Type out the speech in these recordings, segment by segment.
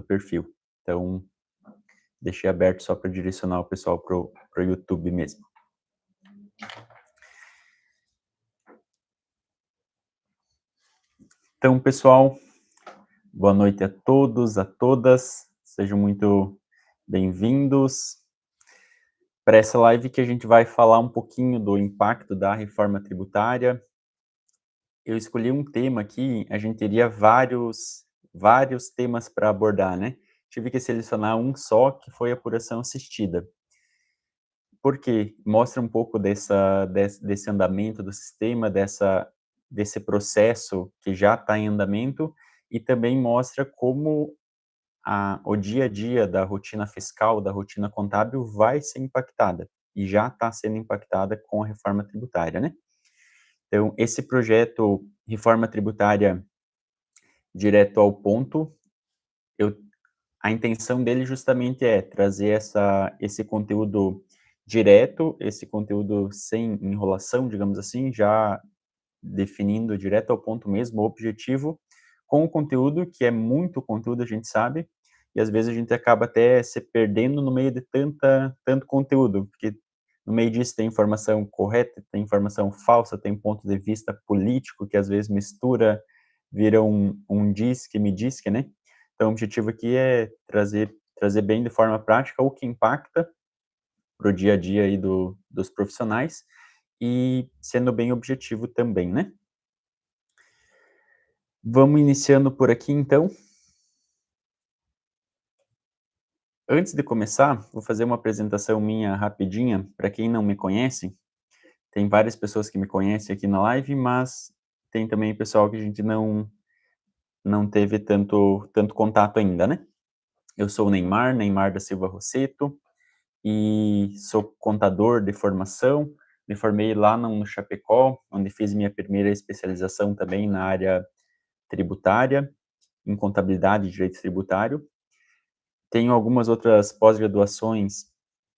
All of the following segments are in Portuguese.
perfil. Então, deixei aberto só para direcionar o pessoal pro YouTube mesmo. Então, pessoal, boa noite a todos, a todas. Sejam muito bem-vindos para essa live que a gente vai falar um pouquinho do impacto da reforma tributária. Eu escolhi um tema aqui, a gente teria vários temas para abordar, né? Tive que selecionar um só, que foi a apuração assistida. Porque mostra um pouco desse andamento do sistema, desse processo que já está em andamento, e também mostra como o dia a dia da rotina fiscal, da rotina contábil vai ser impactada, e já está sendo impactada com a reforma tributária, né? Então, esse projeto Reforma Tributária Direto ao Ponto, a intenção dele justamente é trazer esse conteúdo direto, esse conteúdo sem enrolação, digamos assim, já definindo direto ao ponto mesmo, o objetivo, com o conteúdo, que é muito conteúdo, a gente sabe, e às vezes a gente acaba até se perdendo no meio de tanto conteúdo, porque no meio disso tem informação correta, tem informação falsa, tem ponto de vista político, que às vezes mistura, vira um diz que me diz que, né? Então, o objetivo aqui é trazer bem de forma prática o que impacta para o dia a dia aí dos profissionais e sendo bem objetivo também, né? Vamos iniciando por aqui, então. Antes de começar, vou fazer uma apresentação minha rapidinha. Para quem não me conhece, tem várias pessoas que me conhecem aqui na live, mas tem também pessoal que a gente não teve tanto contato ainda, né? Eu sou o Neymar da Silva Rosseto, e sou contador de formação. Me formei lá no Chapecó, onde fiz minha primeira especialização também na área tributária, em contabilidade e direito tributário. Tenho algumas outras pós-graduações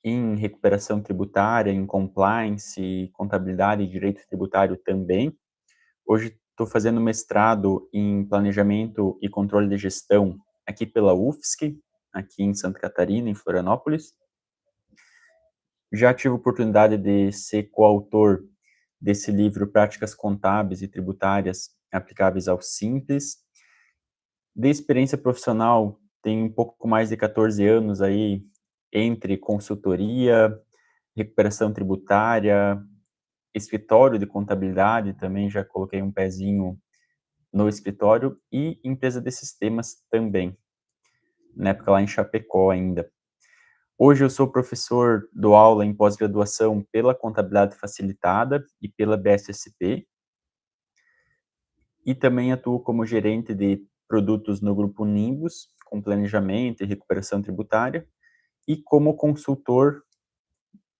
em recuperação tributária, em compliance, contabilidade e direito tributário também. Hoje estou fazendo mestrado em planejamento e controle de gestão aqui pela UFSC, aqui em Santa Catarina, em Florianópolis. Já tive a oportunidade de ser coautor desse livro Práticas Contábeis e Tributárias Aplicáveis ao Simples. De experiência profissional, tenho um pouco mais de 14 anos aí entre consultoria, recuperação tributária, escritório de contabilidade, também já coloquei um pezinho no escritório, e empresa de sistemas também, na época lá em Chapecó ainda. Hoje eu sou professor, dou aula em pós-graduação pela Contabilidade Facilitada e pela BSSP, e também atuo como gerente de produtos no Grupo Nimbus, com planejamento e recuperação tributária, e como consultor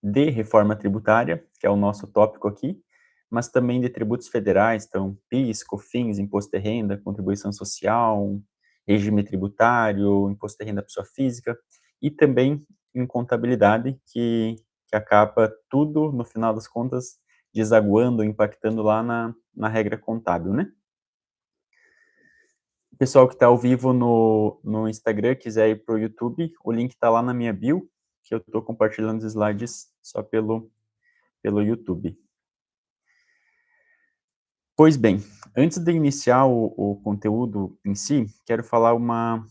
de reforma tributária, que é o nosso tópico aqui, mas também de tributos federais, então PIS, COFINS, Imposto de Renda, Contribuição Social, regime tributário, Imposto de Renda Pessoa Física, e também em contabilidade, que acaba tudo, no final das contas, desaguando, impactando lá na regra contábil, né? O pessoal que está ao vivo no Instagram, quiser ir para o YouTube, o link está lá na minha bio, que eu estou compartilhando os slides só pelo YouTube. Pois bem, antes de iniciar o conteúdo em si, quero falar uma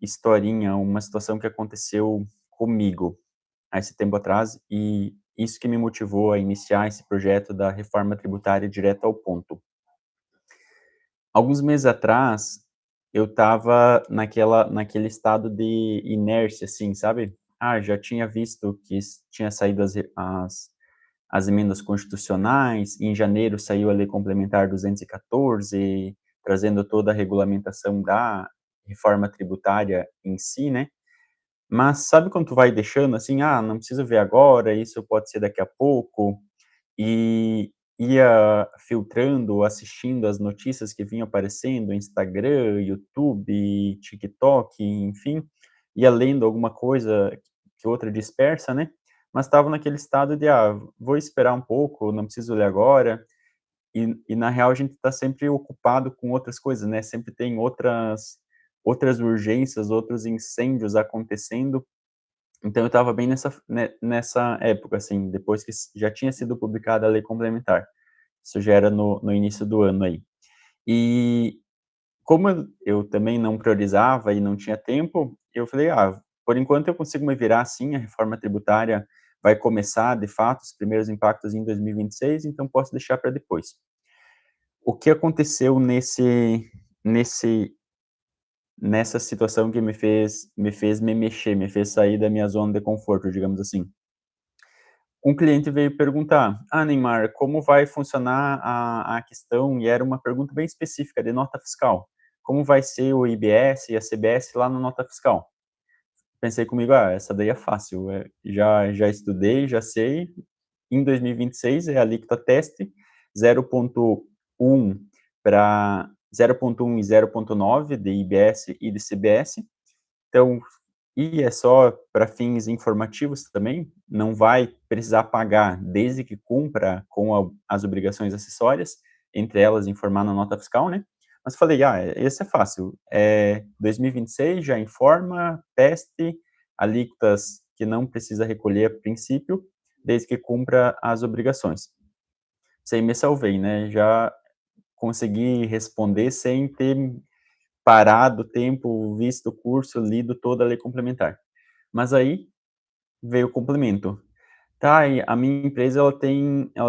historinha, uma situação que aconteceu comigo há esse tempo atrás, e isso que me motivou a iniciar esse projeto da reforma tributária direto ao ponto. Alguns meses atrás, eu estava naquele estado de inércia, assim, sabe? Já tinha visto que tinha saído as emendas constitucionais, em janeiro saiu a Lei Complementar 214, trazendo toda a regulamentação da reforma tributária em si, né? Mas sabe quando tu vai deixando assim, não preciso ver agora, isso pode ser daqui a pouco, e ia filtrando, assistindo as notícias que vinham aparecendo, Instagram, YouTube, TikTok, enfim, ia lendo alguma coisa que outra dispersa, né? Mas estava naquele estado de, vou esperar um pouco, não preciso ler agora, e na real a gente está sempre ocupado com outras coisas, né? Sempre tem outras urgências, outros incêndios acontecendo. Então eu estava bem nessa época, assim, depois que já tinha sido publicada a lei complementar. Isso já era no início do ano aí. E como eu também não priorizava e não tinha tempo, eu falei: "Ah, por enquanto eu consigo me virar assim, a reforma tributária vai começar, de fato, os primeiros impactos em 2026, então posso deixar para depois". O que aconteceu nesse nessa situação que me mexer, me fez sair da minha zona de conforto, digamos assim? Um cliente veio perguntar: "Ah, Neymar, como vai funcionar a questão", e era uma pergunta bem específica de nota fiscal. "Como vai ser o IBS e a CBS lá na nota fiscal?". Pensei comigo: "Ah, essa daí é fácil, já estudei, já sei, em 2026 é a alíquota teste, 0,1 para 0,1 e 0,9 de IBS e de CBS, então, e é só para fins informativos também, não vai precisar pagar desde que cumpra com as obrigações acessórias, entre elas informar na nota fiscal, né. Mas falei: "Ah, esse é fácil, 2026 já informa, teste, alíquotas que não precisa recolher a princípio, desde que cumpra as obrigações". Isso aí me salvei, né, já consegui responder sem ter parado o tempo, visto o curso, lido toda a lei complementar. Mas aí veio o complemento. Tá, e a minha empresa ela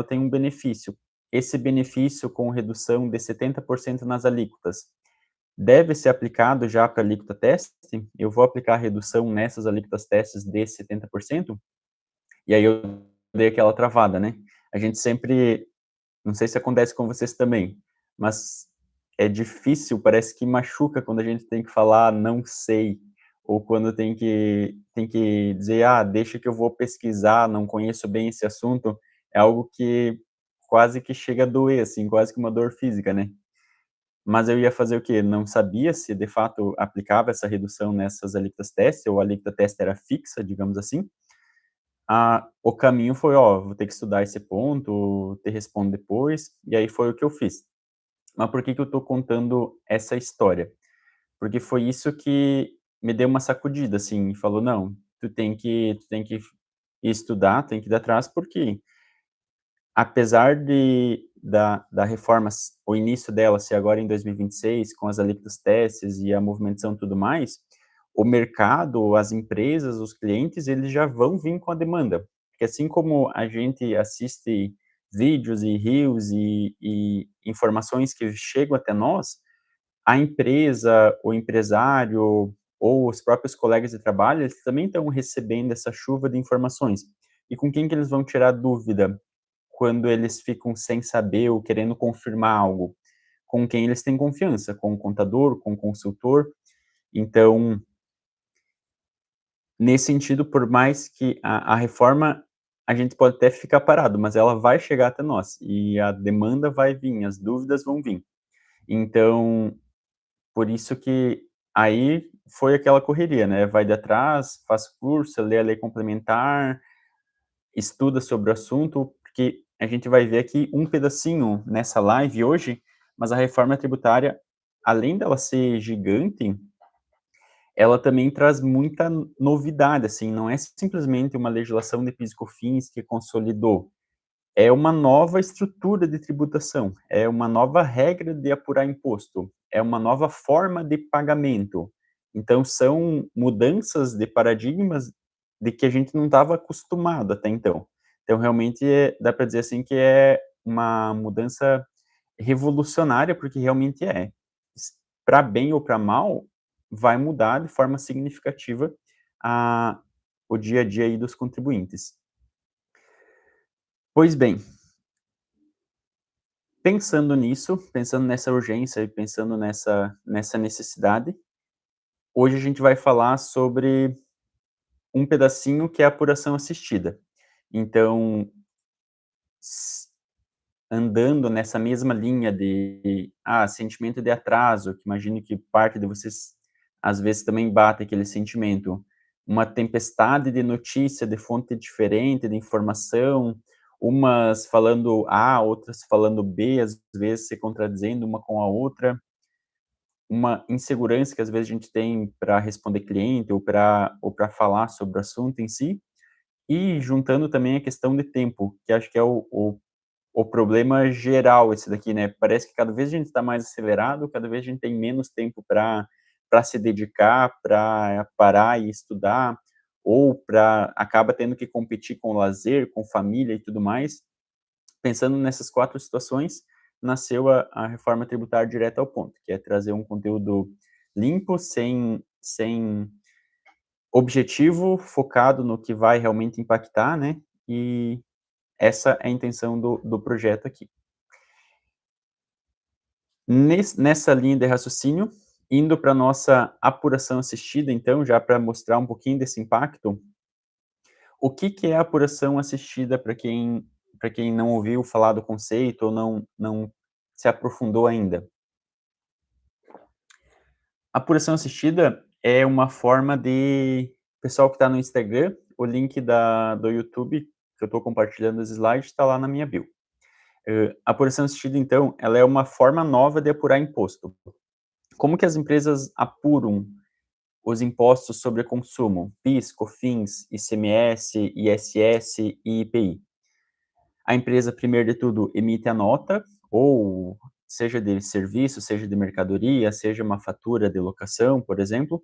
tem um benefício. Esse benefício com redução de 70% nas alíquotas, deve ser aplicado já para a alíquota teste? Eu vou aplicar a redução nessas alíquotas testes de 70%? E aí eu dei aquela travada, né. A gente sempre, não sei se acontece com vocês também, mas é difícil, parece que machuca quando a gente tem que falar "não sei", ou quando tem que dizer: "Ah, deixa que eu vou pesquisar, não conheço bem esse assunto", é algo que quase que chega a doer, assim, quase que uma dor física, né. Mas eu ia fazer o quê? Não sabia se de fato aplicava essa redução nessas alíquotas teste, ou a alíquota teste era fixa, digamos assim. O caminho foi: "Ó, vou ter que estudar esse ponto, te respondo depois", e aí foi o que eu fiz. Mas por que que eu tô contando essa história? Porque foi isso que me deu uma sacudida, assim, e falou: "Não, tu tem que estudar, tem que ir atrás", porque apesar da reforma o início dela ser agora em 2026, com as alíquotas testes e a movimentação e tudo mais, o mercado, as empresas, os clientes, eles já vão vir com a demanda. Porque assim como a gente assiste vídeos e reels e informações que chegam até nós, a empresa, o empresário ou os próprios colegas de trabalho, eles também estão recebendo essa chuva de informações. E com quem que eles vão tirar dúvida quando eles ficam sem saber ou querendo confirmar algo? Com quem eles têm confiança, com o contador, com o consultor. Então, nesse sentido, por mais que a reforma, a gente pode até ficar parado, mas ela vai chegar até nós, e a demanda vai vir, as dúvidas vão vir. Então, por isso que aí foi aquela correria, né, vai de atrás, faz curso, lê a lei complementar, estuda sobre o assunto, porque a gente vai ver aqui um pedacinho nessa live hoje, mas a reforma tributária, além dela ser gigante, ela também traz muita novidade, assim, não é simplesmente uma legislação de PIS e COFINS que consolidou, é uma nova estrutura de tributação, é uma nova regra de apurar imposto, é uma nova forma de pagamento. Então são mudanças de paradigmas de que a gente não estava acostumado até então. Então realmente dá para dizer, assim, que é uma mudança revolucionária, porque realmente é. Para bem ou para mal, vai mudar de forma significativa a o dia a dia aí dos contribuintes. Pois bem, pensando nisso, pensando nessa urgência e pensando nessa necessidade, hoje a gente vai falar sobre um pedacinho que é a apuração assistida. Então, s andando nessa mesma linha de, sentimento de atraso, que imagino que parte de vocês, às vezes, também bate aquele sentimento, uma tempestade de notícia, de fonte diferente, de informação, umas falando A, outras falando B, às vezes se contradizendo uma com a outra. uma insegurança que às vezes a gente tem para responder cliente ou para falar sobre o assunto em si, e juntando também a questão de tempo, que acho que é o problema geral esse daqui, né, parece que cada vez a gente está mais acelerado, cada vez a gente tem menos tempo para se dedicar, para parar e estudar, ou para acaba tendo que competir com lazer, com família e tudo mais. Pensando nessas 4 situações, nasceu a reforma tributária direta ao ponto, que é trazer um conteúdo limpo, sem objetivo, focado no que vai realmente impactar, né, e essa é a intenção do projeto aqui. Nessa linha de raciocínio, indo para nossa apuração assistida, então, já para mostrar um pouquinho desse impacto, o que que é apuração assistida para quem não ouviu falar do conceito ou não se aprofundou ainda? Apuração assistida é uma forma de pessoal que está no Instagram, o link do YouTube, que eu estou compartilhando os slides, está lá na minha bio. Apuração assistida, então, ela é uma forma nova de apurar imposto. Como que as empresas apuram os impostos sobre consumo? PIS, COFINS, ICMS, ISS e IPI. A empresa, primeiro de tudo, emite a nota, ou seja de serviço, seja de mercadoria, seja uma fatura de locação, por exemplo,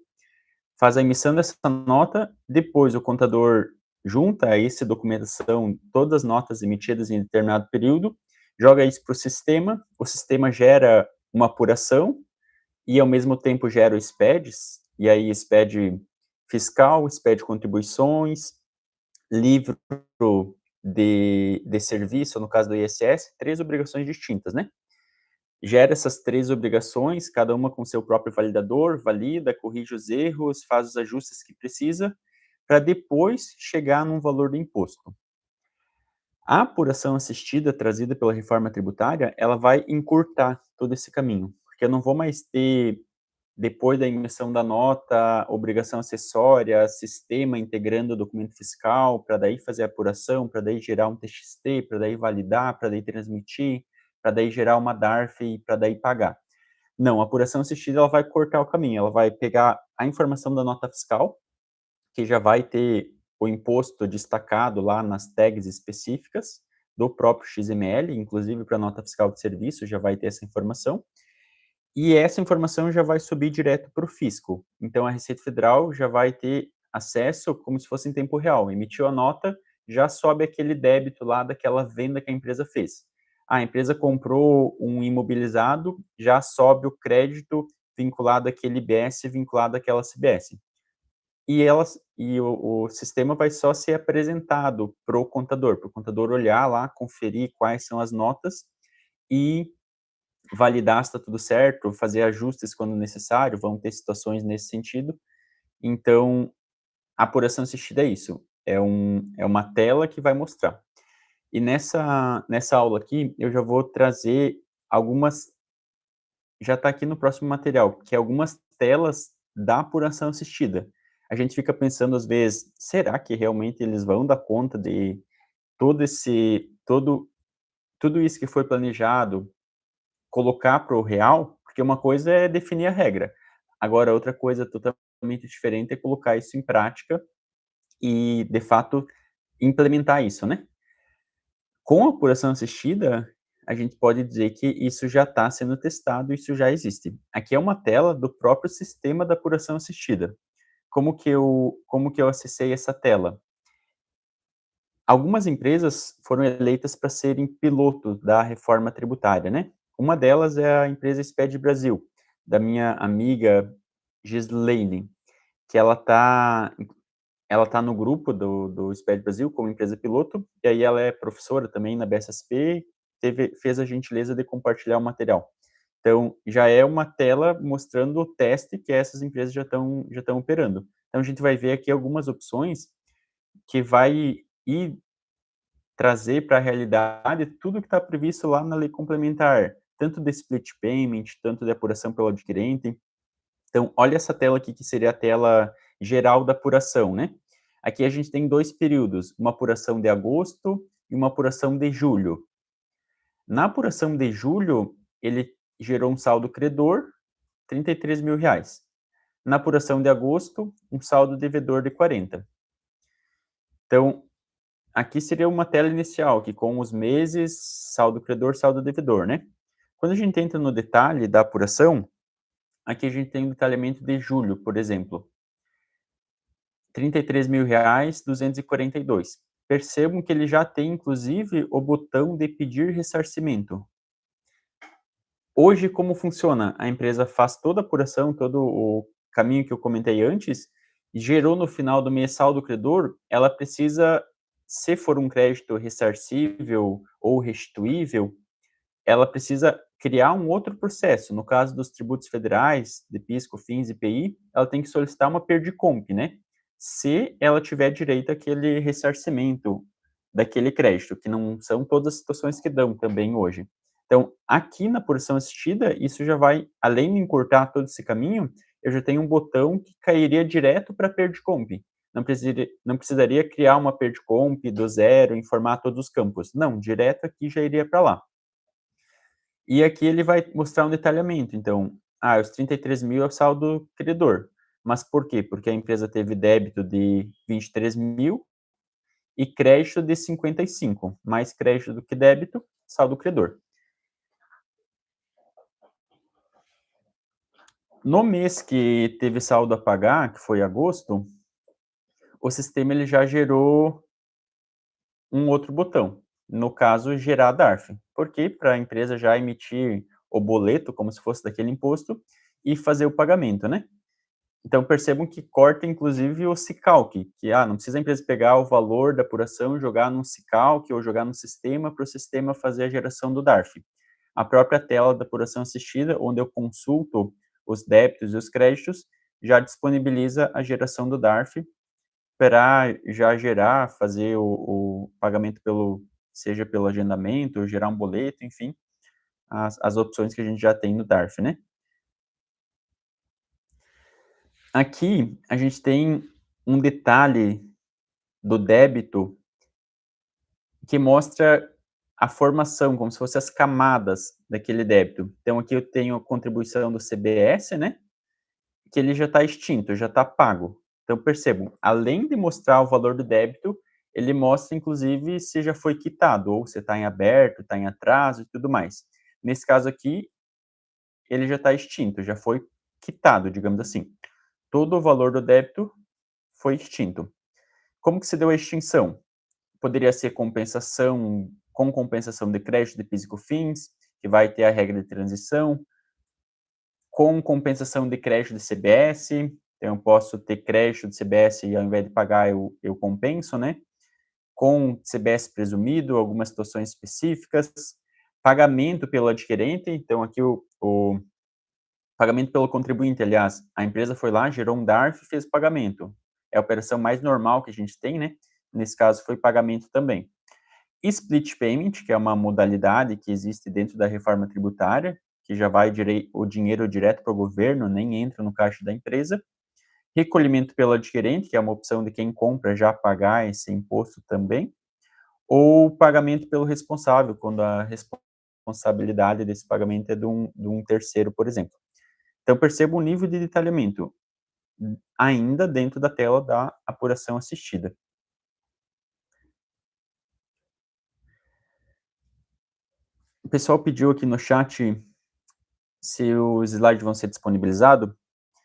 faz a emissão dessa nota, depois o contador junta a essa documentação, todas as notas emitidas em determinado período, joga isso para o sistema gera uma apuração e ao mesmo tempo gera o SPEDs, e aí SPED fiscal, SPED contribuições, livro de serviço, no caso do ISS, 3 obrigações distintas, né? Gera essas 3 obrigações, cada uma com seu próprio validador, valida, corrige os erros, faz os ajustes que precisa, para depois chegar num valor do imposto. A apuração assistida trazida pela reforma tributária, ela vai encurtar todo esse caminho, porque eu não vou mais ter, depois da emissão da nota, obrigação acessória, sistema integrando o documento fiscal, para daí fazer a apuração, para daí gerar um TXT, para daí validar, para daí transmitir, para daí gerar uma DARF e para daí pagar. Não, a apuração assistida ela vai cortar o caminho, ela vai pegar a informação da nota fiscal, que já vai ter o imposto destacado lá nas tags específicas do próprio XML, inclusive para a nota fiscal de serviço já vai ter essa informação, e essa informação já vai subir direto para o fisco. Então a Receita Federal já vai ter acesso como se fosse em tempo real. Emitiu a nota, já sobe aquele débito lá daquela venda que a empresa fez. A empresa comprou um imobilizado, já sobe o crédito vinculado àquele IBS, vinculado àquela CBS. E o sistema vai só ser apresentado para o contador olhar lá, conferir quais são as notas e validar se está tudo certo, fazer ajustes quando necessário, vão ter situações nesse sentido. Então, a apuração assistida é isso, é uma tela que vai mostrar. E nessa aula aqui, eu já vou trazer algumas, já está aqui no próximo material, que é algumas telas da apuração assistida. A gente fica pensando às vezes, será que realmente eles vão dar conta de tudo isso que foi planejado, colocar para o real? Porque uma coisa é definir a regra, agora outra coisa totalmente diferente é colocar isso em prática e, de fato, implementar isso, né. Com a apuração assistida, a gente pode dizer que isso já está sendo testado, isso já existe. Aqui é uma tela do próprio sistema da apuração assistida. Como que eu acessei essa tela? Algumas empresas foram eleitas para serem pilotos da reforma tributária, né. Uma delas é a empresa Sped Brasil, da minha amiga Gislaine, que ela tá no grupo do Sped Brasil como empresa piloto, e aí ela é professora também na BSSP, fez a gentileza de compartilhar o material. Então, já é uma tela mostrando o teste que essas empresas já estão operando. Então a gente vai ver aqui algumas opções que vai ir trazer para a realidade tudo que está previsto lá na lei complementar, tanto de split payment, tanto de apuração pelo adquirente. Então, olha essa tela aqui, que seria a tela geral da apuração, né? Aqui a gente tem 2 períodos, uma apuração de agosto e uma apuração de julho. Na apuração de julho, ele gerou um saldo credor, R$ 33.000. Na apuração de agosto, um saldo devedor de 40. Então, aqui seria uma tela inicial, que com os meses, saldo credor, saldo devedor, né? Quando a gente entra no detalhe da apuração, aqui a gente tem um detalhamento de julho, por exemplo. R$ 33.000, 242. Percebam que ele já tem, inclusive, o botão de pedir ressarcimento. Hoje, como funciona? A empresa faz toda a apuração, todo o caminho que eu comentei antes, e gerou no final do mês saldo credor, ela precisa, se for um crédito ressarcível ou restituível, ela precisa criar um outro processo. No caso dos tributos federais, de PIS, COFINS e IPI, ela tem que solicitar uma Perdiccomp, né? Se ela tiver direito àquele ressarcimento daquele crédito, que não são todas as situações que dão também hoje. Então, aqui na porção assistida, isso já vai, além de encurtar todo esse caminho, eu já tenho um botão que cairia direto para a Perdiccomp. Não precisaria criar uma Perdiccomp do zero, informar todos os campos. Não, direto aqui já iria para lá. E aqui ele vai mostrar um detalhamento. Então, os 33.000 é o saldo credor. Mas por quê? Porque a empresa teve débito de 23.000 e crédito de 55. Mais crédito do que débito, saldo credor. No mês que teve saldo a pagar, que foi agosto, o sistema ele já gerou um outro botão. No caso, gerar DARF. Por quê? Para a empresa já emitir o boleto, como se fosse daquele imposto, e fazer o pagamento, né? Então percebam que corta inclusive o SICALC, que não precisa a empresa pegar o valor da apuração e jogar num SICALC ou jogar no sistema para o sistema fazer a geração do DARF. A própria tela da apuração assistida, onde eu consulto os débitos e os créditos, já disponibiliza a geração do DARF para já gerar, fazer o pagamento seja pelo agendamento, ou gerar um boleto, enfim, as opções que a gente já tem no DARF, né? Aqui a gente tem um detalhe do débito que mostra a formação, como se fossem as camadas daquele débito. Então aqui eu tenho a contribuição do CBS, né, que ele já está extinto, já está pago. Então percebam, além de mostrar o valor do débito, ele mostra inclusive se já foi quitado, ou se está em aberto, está em atraso e tudo mais. Nesse caso aqui, ele já está extinto, já foi quitado, digamos assim. Todo o valor do débito foi extinto. Como que se deu a extinção? Poderia ser compensação, com compensação de crédito de PIS e COFINS, que vai ter a regra de transição, com compensação de crédito de CBS, então eu posso ter crédito de CBS e ao invés de pagar eu compenso, né? Com CBS presumido, algumas situações específicas, pagamento pelo adquirente, então aqui o pagamento pelo contribuinte, aliás, a empresa foi lá, gerou um DARF e fez o pagamento. É a operação mais normal que a gente tem, né? Nesse caso foi pagamento também. Split payment, que é uma modalidade que existe dentro da reforma tributária, que já vai o dinheiro direto para o governo, nem entra no caixa da empresa. Recolhimento pelo adquirente, que é uma opção de quem compra já pagar esse imposto também. Ou pagamento pelo responsável, quando a responsabilidade desse pagamento é de um terceiro, por exemplo. Então, perceba o nível de detalhamento, ainda dentro da tela da apuração assistida. O pessoal pediu aqui no chat se os slides vão ser disponibilizados.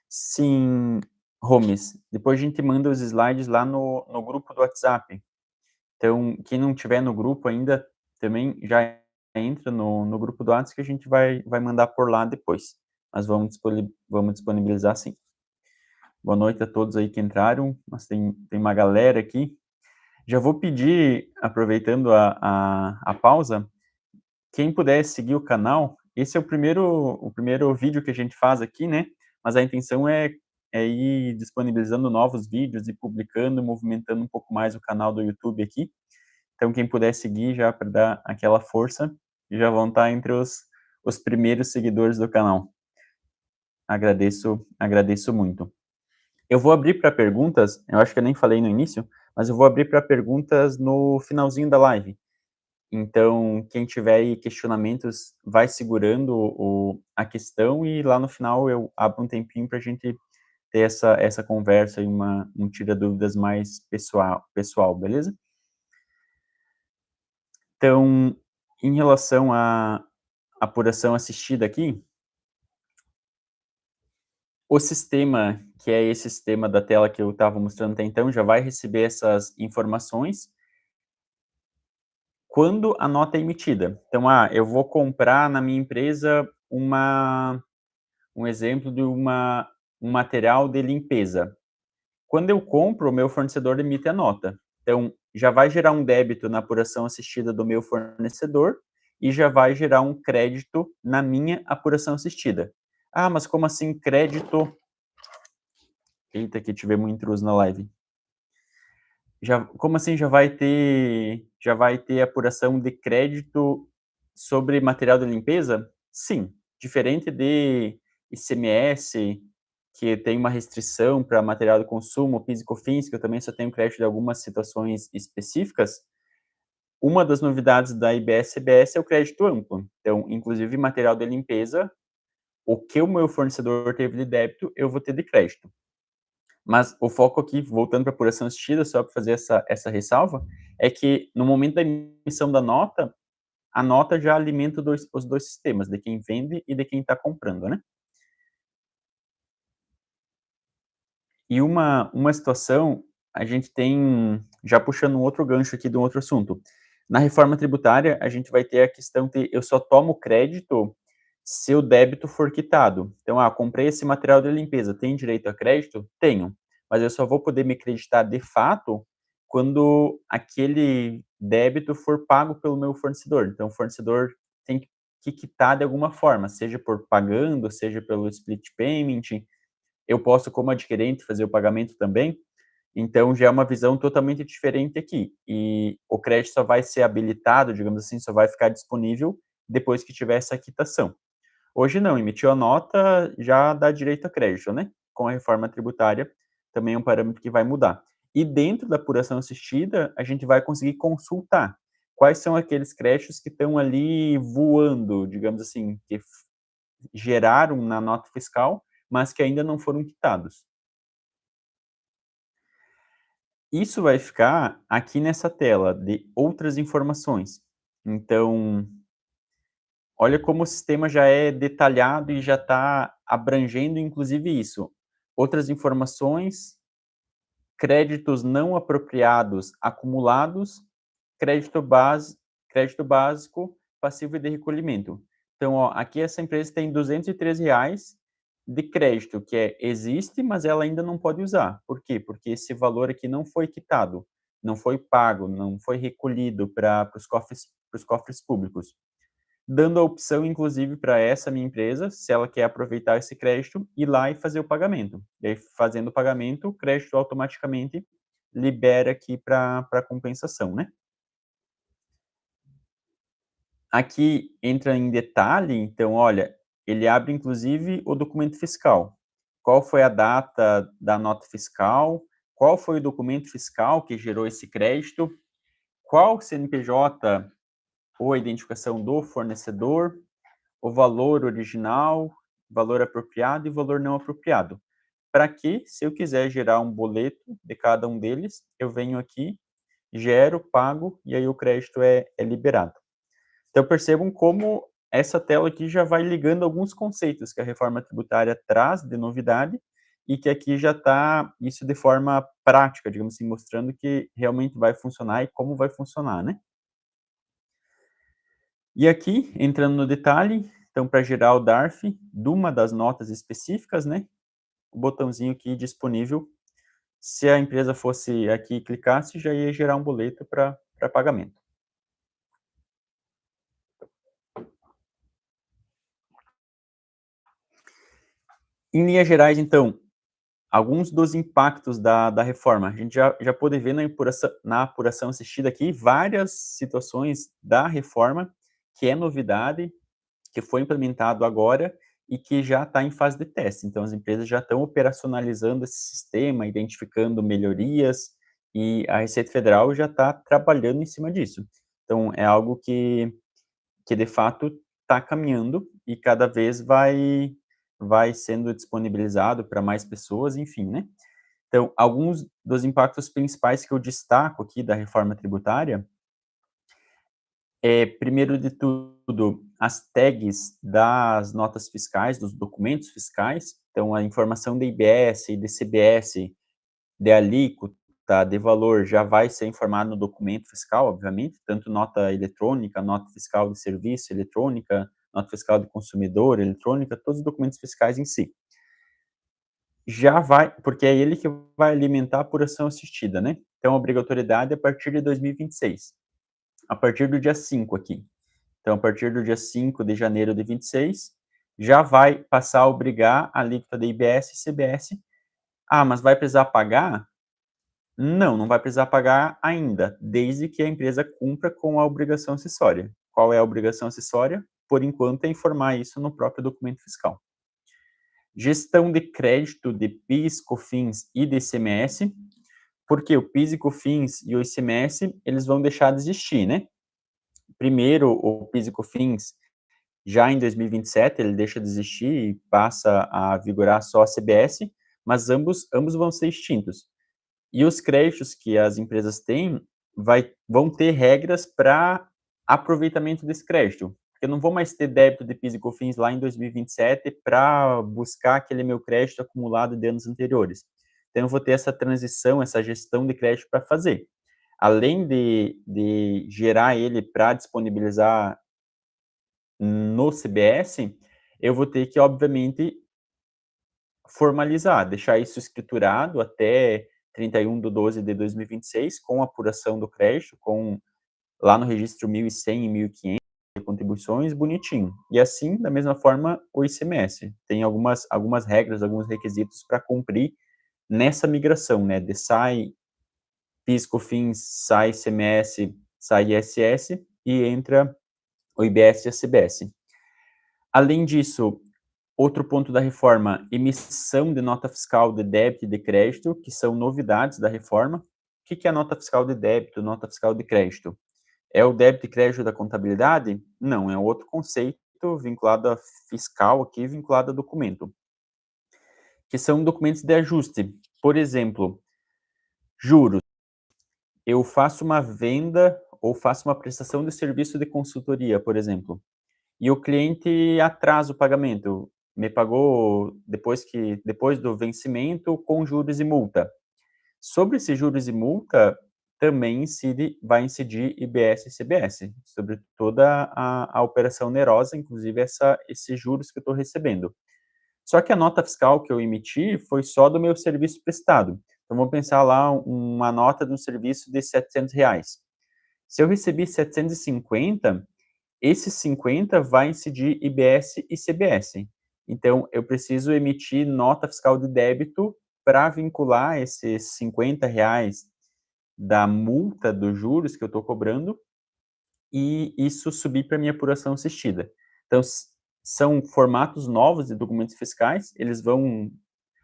Sim, Holmes. Depois a gente manda os slides lá no grupo do WhatsApp. Então, quem não tiver no grupo ainda, também já entra no grupo do WhatsApp que a gente vai mandar por lá depois. Mas vamos disponibilizar sim. Boa noite a todos aí que entraram. Mas tem uma galera aqui. Já vou pedir, aproveitando a pausa, quem puder seguir o canal, esse é o primeiro vídeo que a gente faz aqui, né? Mas a intenção é ir disponibilizando novos vídeos e publicando, movimentando um pouco mais o canal do YouTube aqui. Então, quem puder seguir já para dar aquela força, já vão estar entre os primeiros seguidores do canal. Agradeço muito. Eu vou abrir para perguntas, eu acho que eu nem falei no início, mas eu vou abrir para perguntas no finalzinho da live. Então, quem tiver aí questionamentos, vai segurando a questão e lá no final eu abro um tempinho para a gente ter essa conversa e um tira dúvidas mais pessoal, beleza? Então, em relação à apuração assistida aqui, o sistema, que é esse sistema da tela que eu estava mostrando até então, já vai receber essas informações quando a nota é emitida. Então, eu vou comprar na minha empresa um exemplo de um material de limpeza. Quando eu compro, o meu fornecedor emite a nota. Então, já vai gerar um débito na apuração assistida do meu fornecedor e já vai gerar um crédito na minha apuração assistida. Ah, mas como assim crédito? Eita, que tivemos um intruso na live. Como assim já vai ter apuração de crédito sobre material de limpeza? Sim, diferente de ICMS, que tem uma restrição para material de consumo, PIS e COFINS, que eu também só tenho crédito de algumas situações específicas. Uma das novidades da IBS-CBS é o crédito amplo. Então, inclusive material de limpeza, o que o meu fornecedor teve de débito, eu vou ter de crédito. Mas o foco aqui, voltando para apuração assistida, só para fazer essa ressalva, é que no momento da emissão da nota, a nota já alimenta os dois sistemas, de quem vende e de quem está comprando, né? E uma situação, a gente tem, já puxando um outro gancho aqui de um outro assunto. Na reforma tributária, a gente vai ter a questão de eu só tomo crédito se o débito for quitado. Então, comprei esse material de limpeza, tem direito a crédito? Tenho, mas eu só vou poder me creditar de fato quando aquele débito for pago pelo meu fornecedor. Então, o fornecedor tem que quitar de alguma forma, seja por pagando, seja pelo split payment. Eu posso, como adquirente, fazer o pagamento também. Então, já é uma visão totalmente diferente aqui. E o crédito só vai ser habilitado, digamos assim, só vai ficar disponível depois que tiver essa quitação. Hoje não, emitiu a nota, já dá direito a crédito, né? Com a reforma tributária, também é um parâmetro que vai mudar. E dentro da apuração assistida, a gente vai conseguir consultar quais são aqueles créditos que estão ali voando, digamos assim, que geraram na nota fiscal, mas que ainda não foram quitados. Isso vai ficar aqui nessa tela de outras informações. Então, olha como o sistema já é detalhado e já está abrangendo inclusive isso. Outras informações, créditos não apropriados acumulados, crédito base crédito básico, passivo e de recolhimento. Então, aqui essa empresa tem R$ 213 de crédito, que existe, mas ela ainda não pode usar. Por quê? Porque esse valor aqui não foi quitado, não foi pago, não foi recolhido para os cofres públicos, dando a opção, inclusive, para essa minha empresa, se ela quer aproveitar esse crédito, ir lá e fazer o pagamento. E aí, fazendo o pagamento, o crédito automaticamente libera aqui para compensação, né? Aqui entra em detalhe, então, olha, ele abre inclusive o documento fiscal. Qual foi a data da nota fiscal? Qual foi o documento fiscal que gerou esse crédito? Qual CNPJ ou a identificação do fornecedor? O valor original, valor apropriado e valor não apropriado. Para que, se eu quiser gerar um boleto de cada um deles, eu venho aqui, gero, pago e aí o crédito é liberado. Então percebam como essa tela aqui já vai ligando alguns conceitos que a reforma tributária traz de novidade e que aqui já está isso de forma prática, digamos assim, mostrando que realmente vai funcionar e como vai funcionar, né? E aqui, entrando no detalhe, então para gerar o DARF de uma das notas específicas, né? O botãozinho aqui disponível, se a empresa fosse aqui e clicasse, já ia gerar um boleto para pagamento. Em linhas gerais, então, alguns dos impactos da reforma. A gente já pôde ver na apuração assistida aqui várias situações da reforma, que é novidade, que foi implementado agora e que já está em fase de teste. Então, as empresas já estão operacionalizando esse sistema, identificando melhorias, e a Receita Federal já está trabalhando em cima disso. Então é algo que de fato está caminhando e cada vez vai sendo disponibilizado para mais pessoas, enfim, né. Então, alguns dos impactos principais que eu destaco aqui da reforma tributária primeiro de tudo, as tags das notas fiscais, dos documentos fiscais, então a informação de IBS e de CBS, de alíquota, de valor, já vai ser informado no documento fiscal, obviamente, tanto nota eletrônica, nota fiscal de serviço eletrônica, nota fiscal de consumidor eletrônica, todos os documentos fiscais em si. Já vai, porque é ele que vai alimentar a apuração assistida, né? Então, a obrigatoriedade é a partir de 2026, a partir do dia 5 aqui. Então, a partir do dia 5 de janeiro de 26, já vai passar a obrigar a alíquota de IBS e CBS. Ah, mas vai precisar pagar? Não, não vai precisar pagar ainda, desde que a empresa cumpra com a obrigação acessória. Qual é a obrigação acessória? Por enquanto, é informar isso no próprio documento fiscal. Gestão de crédito de PIS, COFINS e de ICMS, porque o PIS e COFINS e o ICMS, eles vão deixar de existir, né? Primeiro, o PIS e COFINS, já em 2027, ele deixa de existir e passa a vigorar só a CBS, mas ambos vão ser extintos. E os créditos que as empresas têm vão ter regras para aproveitamento desse crédito. Eu não vou mais ter débito de PIS e COFINS lá em 2027 para buscar aquele meu crédito acumulado de anos anteriores. Então, eu vou ter essa transição, essa gestão de crédito para fazer. Além de gerar ele para disponibilizar no CBS, eu vou ter que, obviamente, formalizar, deixar isso escriturado até 31/12 de 2026, com apuração do crédito, com lá no registro 1.100 e 1.500 de contribuições, bonitinho. E assim, da mesma forma, o ICMS. Tem algumas regras, alguns requisitos para cumprir nessa migração, né, de sai PIS, COFINS, sai ICMS, sai ISS e entra o IBS e a CBS. Além disso, outro ponto da reforma, emissão de nota fiscal de débito e de crédito, que são novidades da reforma. O que é a nota fiscal de débito, nota fiscal de crédito? É o débito e crédito da contabilidade? Não, é outro conceito vinculado a fiscal aqui, vinculado a documento, que são documentos de ajuste. Por exemplo, juros. Eu faço uma venda ou faço uma prestação de serviço de consultoria, por exemplo, e o cliente atrasa o pagamento, me pagou depois do vencimento com juros e multa. Sobre esses juros e multa, também vai incidir IBS e CBS, sobre toda a operação onerosa, inclusive esses juros que eu estou recebendo. Só que a nota fiscal que eu emiti foi só do meu serviço prestado. Então, vamos pensar lá uma nota de um serviço de R$ 700. Se eu recebi 750, esses 50 vai incidir IBS e CBS. Então, eu preciso emitir nota fiscal de débito para vincular esses R$ 50 da multa dos juros que eu estou cobrando e isso subir para minha apuração assistida. Então, são formatos novos de documentos fiscais, eles vão,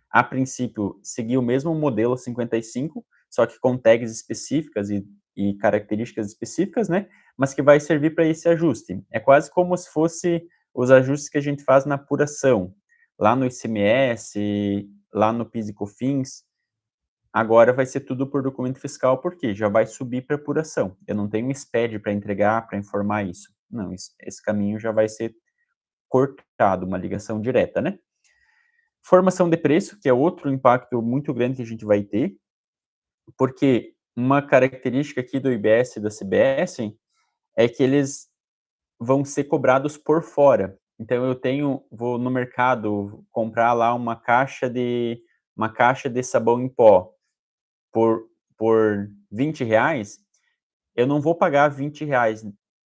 a princípio, seguir o mesmo modelo 55, só que com tags específicas e características específicas, né? Mas que vai servir para esse ajuste. É quase como se fosse os ajustes que a gente faz na apuração, lá no ICMS, lá no PIS e COFINS. Agora vai ser tudo por documento fiscal, porque já vai subir para apuração. Eu não tenho um SPED para entregar, para informar isso. Não, esse caminho já vai ser cortado, uma ligação direta, né? Formação de preço, que é outro impacto muito grande que a gente vai ter, porque uma característica aqui do IBS e da CBS é que eles vão ser cobrados por fora. Então vou no mercado comprar lá uma caixa de sabão em pó por R$ 20, eu não vou pagar R$ 20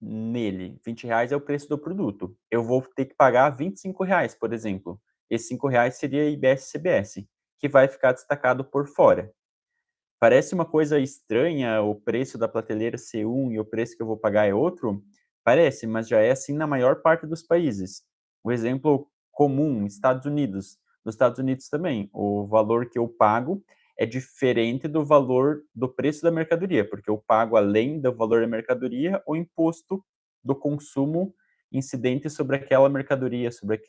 nele. R$ 20 é o preço do produto. Eu vou ter que pagar R$ 25, por exemplo. Esses R$ 5 seria IBS e CBS, que vai ficar destacado por fora. Parece uma coisa estranha o preço da prateleira ser um e o preço que eu vou pagar é outro? Parece, mas já é assim na maior parte dos países. O exemplo comum, Estados Unidos. Nos Estados Unidos também, o valor que eu pago é diferente do valor do preço da mercadoria, porque eu pago, além do valor da mercadoria, o imposto do consumo incidente sobre aquela mercadoria, sobre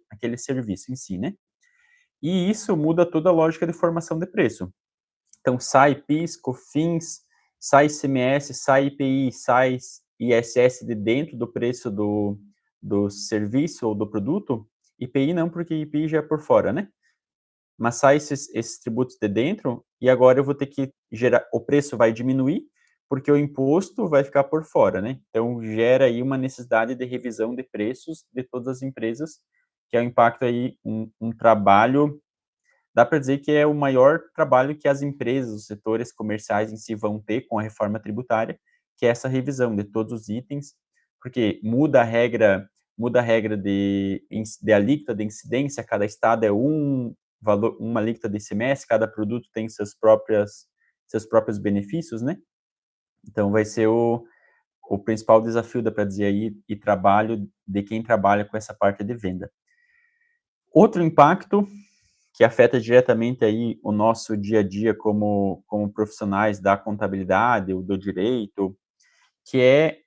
aquele serviço em si, né. E isso muda toda a lógica de formação de preço. Então sai PIS, COFINS, sai ICMS, sai IPI, sai ISS de dentro do preço do serviço ou do produto. IPI não, porque IPI já é por fora, né. Mas sai esses tributos de dentro, e agora eu vou ter que gerar, o preço vai diminuir, porque o imposto vai ficar por fora, né. Então gera aí uma necessidade de revisão de preços de todas as empresas, que é um impacto aí, um trabalho. Dá para dizer que é o maior trabalho que as empresas, os setores comerciais em si vão ter com a reforma tributária, que é essa revisão de todos os itens, porque muda a regra de alíquota de incidência, cada estado é uma alíquota de ICMS, cada produto tem seus próprios benefícios, né. Então vai ser o principal desafio, dá para dizer aí, e trabalho de quem trabalha com essa parte de venda. Outro impacto que afeta diretamente aí o nosso dia a dia como profissionais da contabilidade ou do direito, que é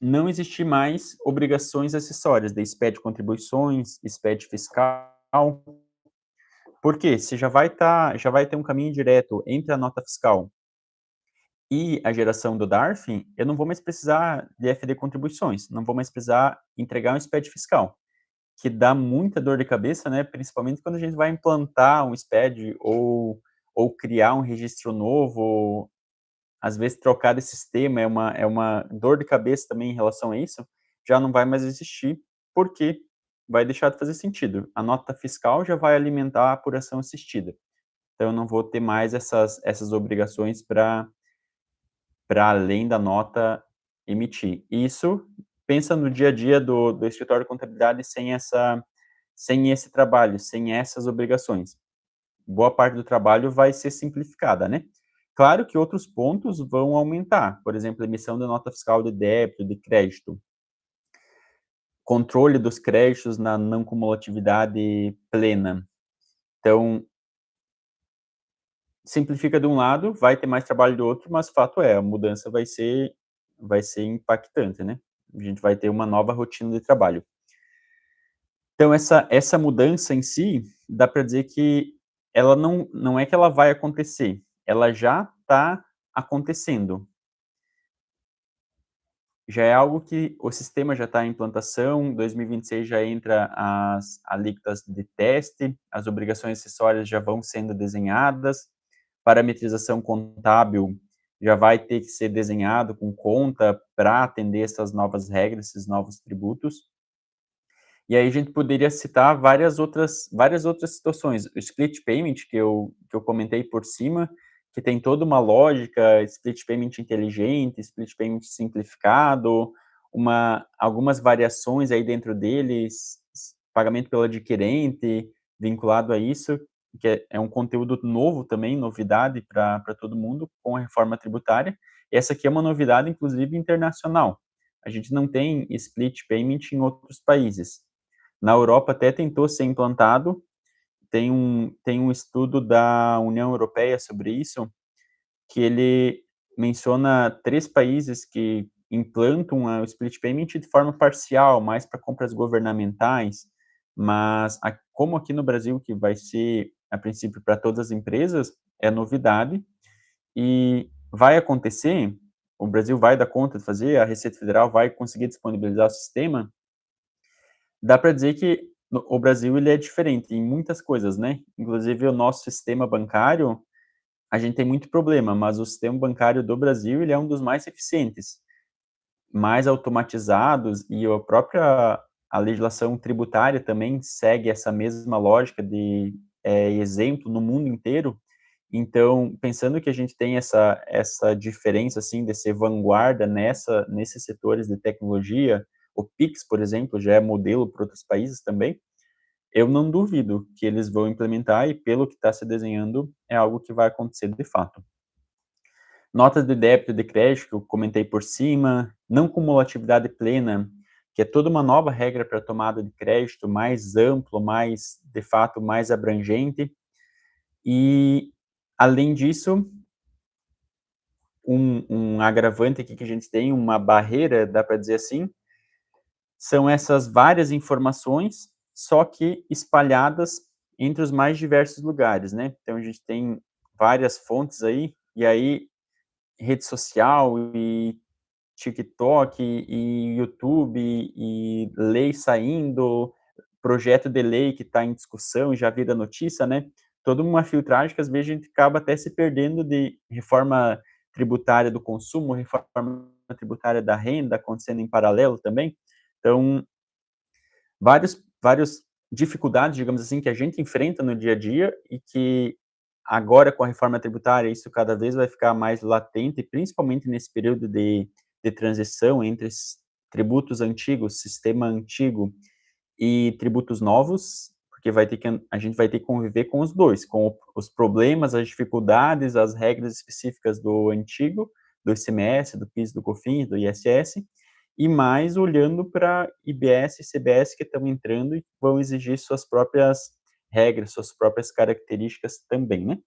não existir mais obrigações acessórias de SPED contribuições, SPED fiscal. Por quê? Você já vai ter um caminho direto entre a nota fiscal e a geração do DARF, eu não vou mais precisar de FD contribuições, não vou mais precisar entregar um SPED fiscal. Que dá muita dor de cabeça, né, principalmente quando a gente vai implantar um SPED ou criar um registro novo, às vezes trocar de sistema é uma dor de cabeça também em relação a isso, já não vai mais existir, porque vai deixar de fazer sentido. A nota fiscal já vai alimentar a apuração assistida, então eu não vou ter mais essas obrigações para além da nota emitir. Isso, pensa no dia a dia do escritório de contabilidade sem esse trabalho, sem essas obrigações. Boa parte do trabalho vai ser simplificada, né. Claro que outros pontos vão aumentar, por exemplo, emissão da nota fiscal de débito, de crédito, controle dos créditos na não cumulatividade plena. Então, simplifica de um lado, vai ter mais trabalho do outro, mas fato é, a mudança vai ser impactante, né. A gente vai ter uma nova rotina de trabalho. Então essa mudança em si, dá para dizer que ela não é que ela vai acontecer, ela já está acontecendo. Já é algo que o sistema já está em implantação, 2026 já entra as alíquotas de teste, as obrigações acessórias já vão sendo desenhadas, parametrização contábil já vai ter que ser desenhado com conta para atender essas novas regras, esses novos tributos. E aí a gente poderia citar várias outras situações. O split payment que eu comentei por cima, que tem toda uma lógica, split payment inteligente, split payment simplificado, algumas variações aí dentro deles, pagamento pelo adquirente, vinculado a isso, que é um conteúdo novo também, novidade para todo mundo com a reforma tributária. E essa aqui é uma novidade, inclusive, internacional. A gente não tem split payment em outros países. Na Europa até tentou ser implantado, tem um estudo da União Europeia sobre isso, que ele menciona 3 países que implantam o split payment de forma parcial, mais para compras governamentais, mas como aqui no Brasil, que vai ser, a princípio, para todas as empresas, é novidade e vai acontecer, o Brasil vai dar conta de fazer, a Receita Federal vai conseguir disponibilizar o sistema. Dá para dizer que o Brasil ele é diferente em muitas coisas, né, inclusive o nosso sistema bancário, a gente tem muito problema, mas o sistema bancário do Brasil ele é um dos mais eficientes, mais automatizados e a legislação tributária também segue essa mesma lógica de exemplo no mundo inteiro. Então, pensando que a gente tem essa diferença, assim, de ser vanguarda nesses setores de tecnologia, o Pix, por exemplo, já é modelo para outros países também, eu não duvido que eles vão implementar e pelo que está se desenhando, é algo que vai acontecer de fato. Notas de débito e de crédito, que eu comentei por cima, não cumulatividade plena, que é toda uma nova regra para tomada de crédito, mais amplo, mais, de fato, mais abrangente. E Além disso, um agravante aqui que a gente tem, uma barreira, dá para dizer assim, são essas várias informações, só que espalhadas entre os mais diversos lugares, né. Então a gente tem várias fontes aí, e aí rede social e TikTok e YouTube e lei saindo, projeto de lei que está em discussão e já vira notícia, né. Toda uma filtragem que às vezes a gente acaba até se perdendo de reforma tributária do consumo, reforma tributária da renda acontecendo em paralelo também. Então, vários dificuldades, digamos assim, que a gente enfrenta no dia a dia e que agora com a reforma tributária isso cada vez vai ficar mais latente, principalmente nesse período de transição entre tributos antigos, sistema antigo e tributos novos, porque vai ter que a gente vai ter que conviver com os 2, com os problemas, as dificuldades, as regras específicas do antigo, do ICMS, do PIS, do COFINS, do ISS, e mais olhando para IBS e CBS que estão entrando e vão exigir suas próprias regras, suas próprias características também, né.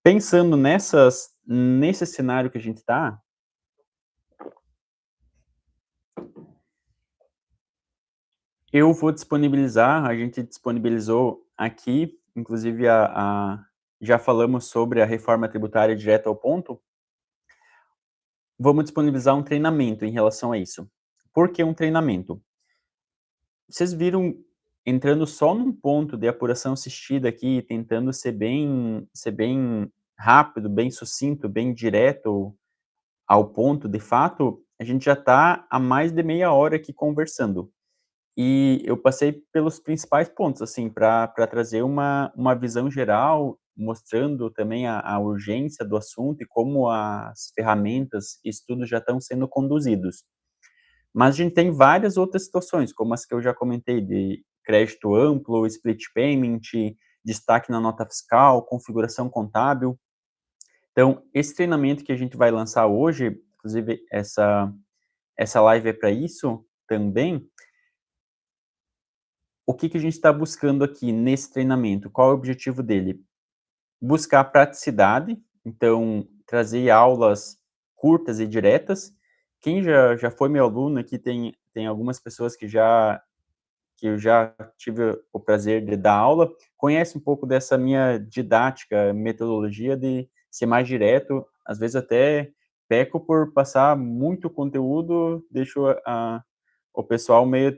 Pensando nesse cenário que a gente está, eu vou disponibilizar, a gente disponibilizou aqui, inclusive já falamos sobre a reforma tributária direto ao ponto, vamos disponibilizar um treinamento em relação a isso. Por que um treinamento? Vocês viram, entrando só num ponto de apuração assistida aqui, tentando ser bem rápido, bem sucinto, bem direto ao ponto, de fato, a gente já está há mais de meia hora aqui conversando. E eu passei pelos principais pontos, assim, para trazer uma visão geral, mostrando também a urgência do assunto e como as ferramentas e estudos já estão sendo conduzidos. Mas a gente tem várias outras situações, como as que eu já comentei, de crédito amplo, split payment, destaque na nota fiscal, configuração contábil. Então, esse treinamento que a gente vai lançar hoje, inclusive essa live é para isso também. O que que a gente está buscando aqui nesse treinamento? Qual é o objetivo dele? Buscar praticidade, então trazer aulas curtas e diretas. Quem já foi meu aluno aqui, tem algumas pessoas que eu já tive o prazer de dar aula, conhece um pouco dessa minha didática, metodologia de ser mais direto, às vezes até peco por passar muito conteúdo, deixo o pessoal meio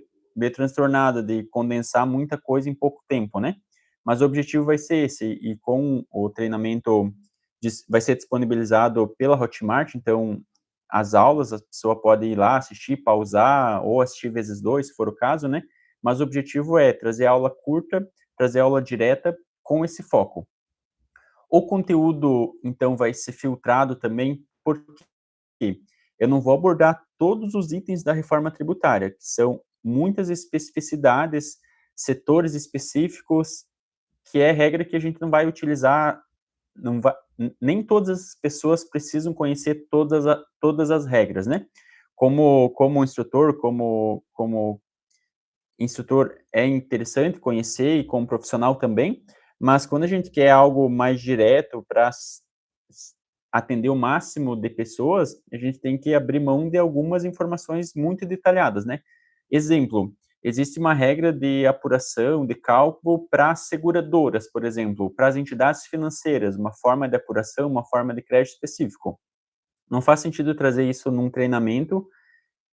transtornado de condensar muita coisa em pouco tempo, né. Mas o objetivo vai ser esse, e com o treinamento vai ser disponibilizado pela Hotmart, então as aulas, a pessoa pode ir lá assistir, pausar ou assistir vezes 2 se for o caso, né, mas o objetivo é trazer aula curta, trazer aula direta com esse foco. O conteúdo, então, vai ser filtrado também, porque eu não vou abordar todos os itens da reforma tributária, que são muitas especificidades, setores específicos, que é regra que a gente não vai utilizar, não vai, nem todas as pessoas precisam conhecer todas as regras, né? Como instrutor, como instrutor é interessante conhecer e como profissional também, mas quando a gente quer algo mais direto para atender o máximo de pessoas, a gente tem que abrir mão de algumas informações muito detalhadas, né. Exemplo, existe uma regra de apuração, de cálculo para seguradoras, por exemplo, para as entidades financeiras, uma forma de apuração, uma forma de crédito específico. Não faz sentido trazer isso num treinamento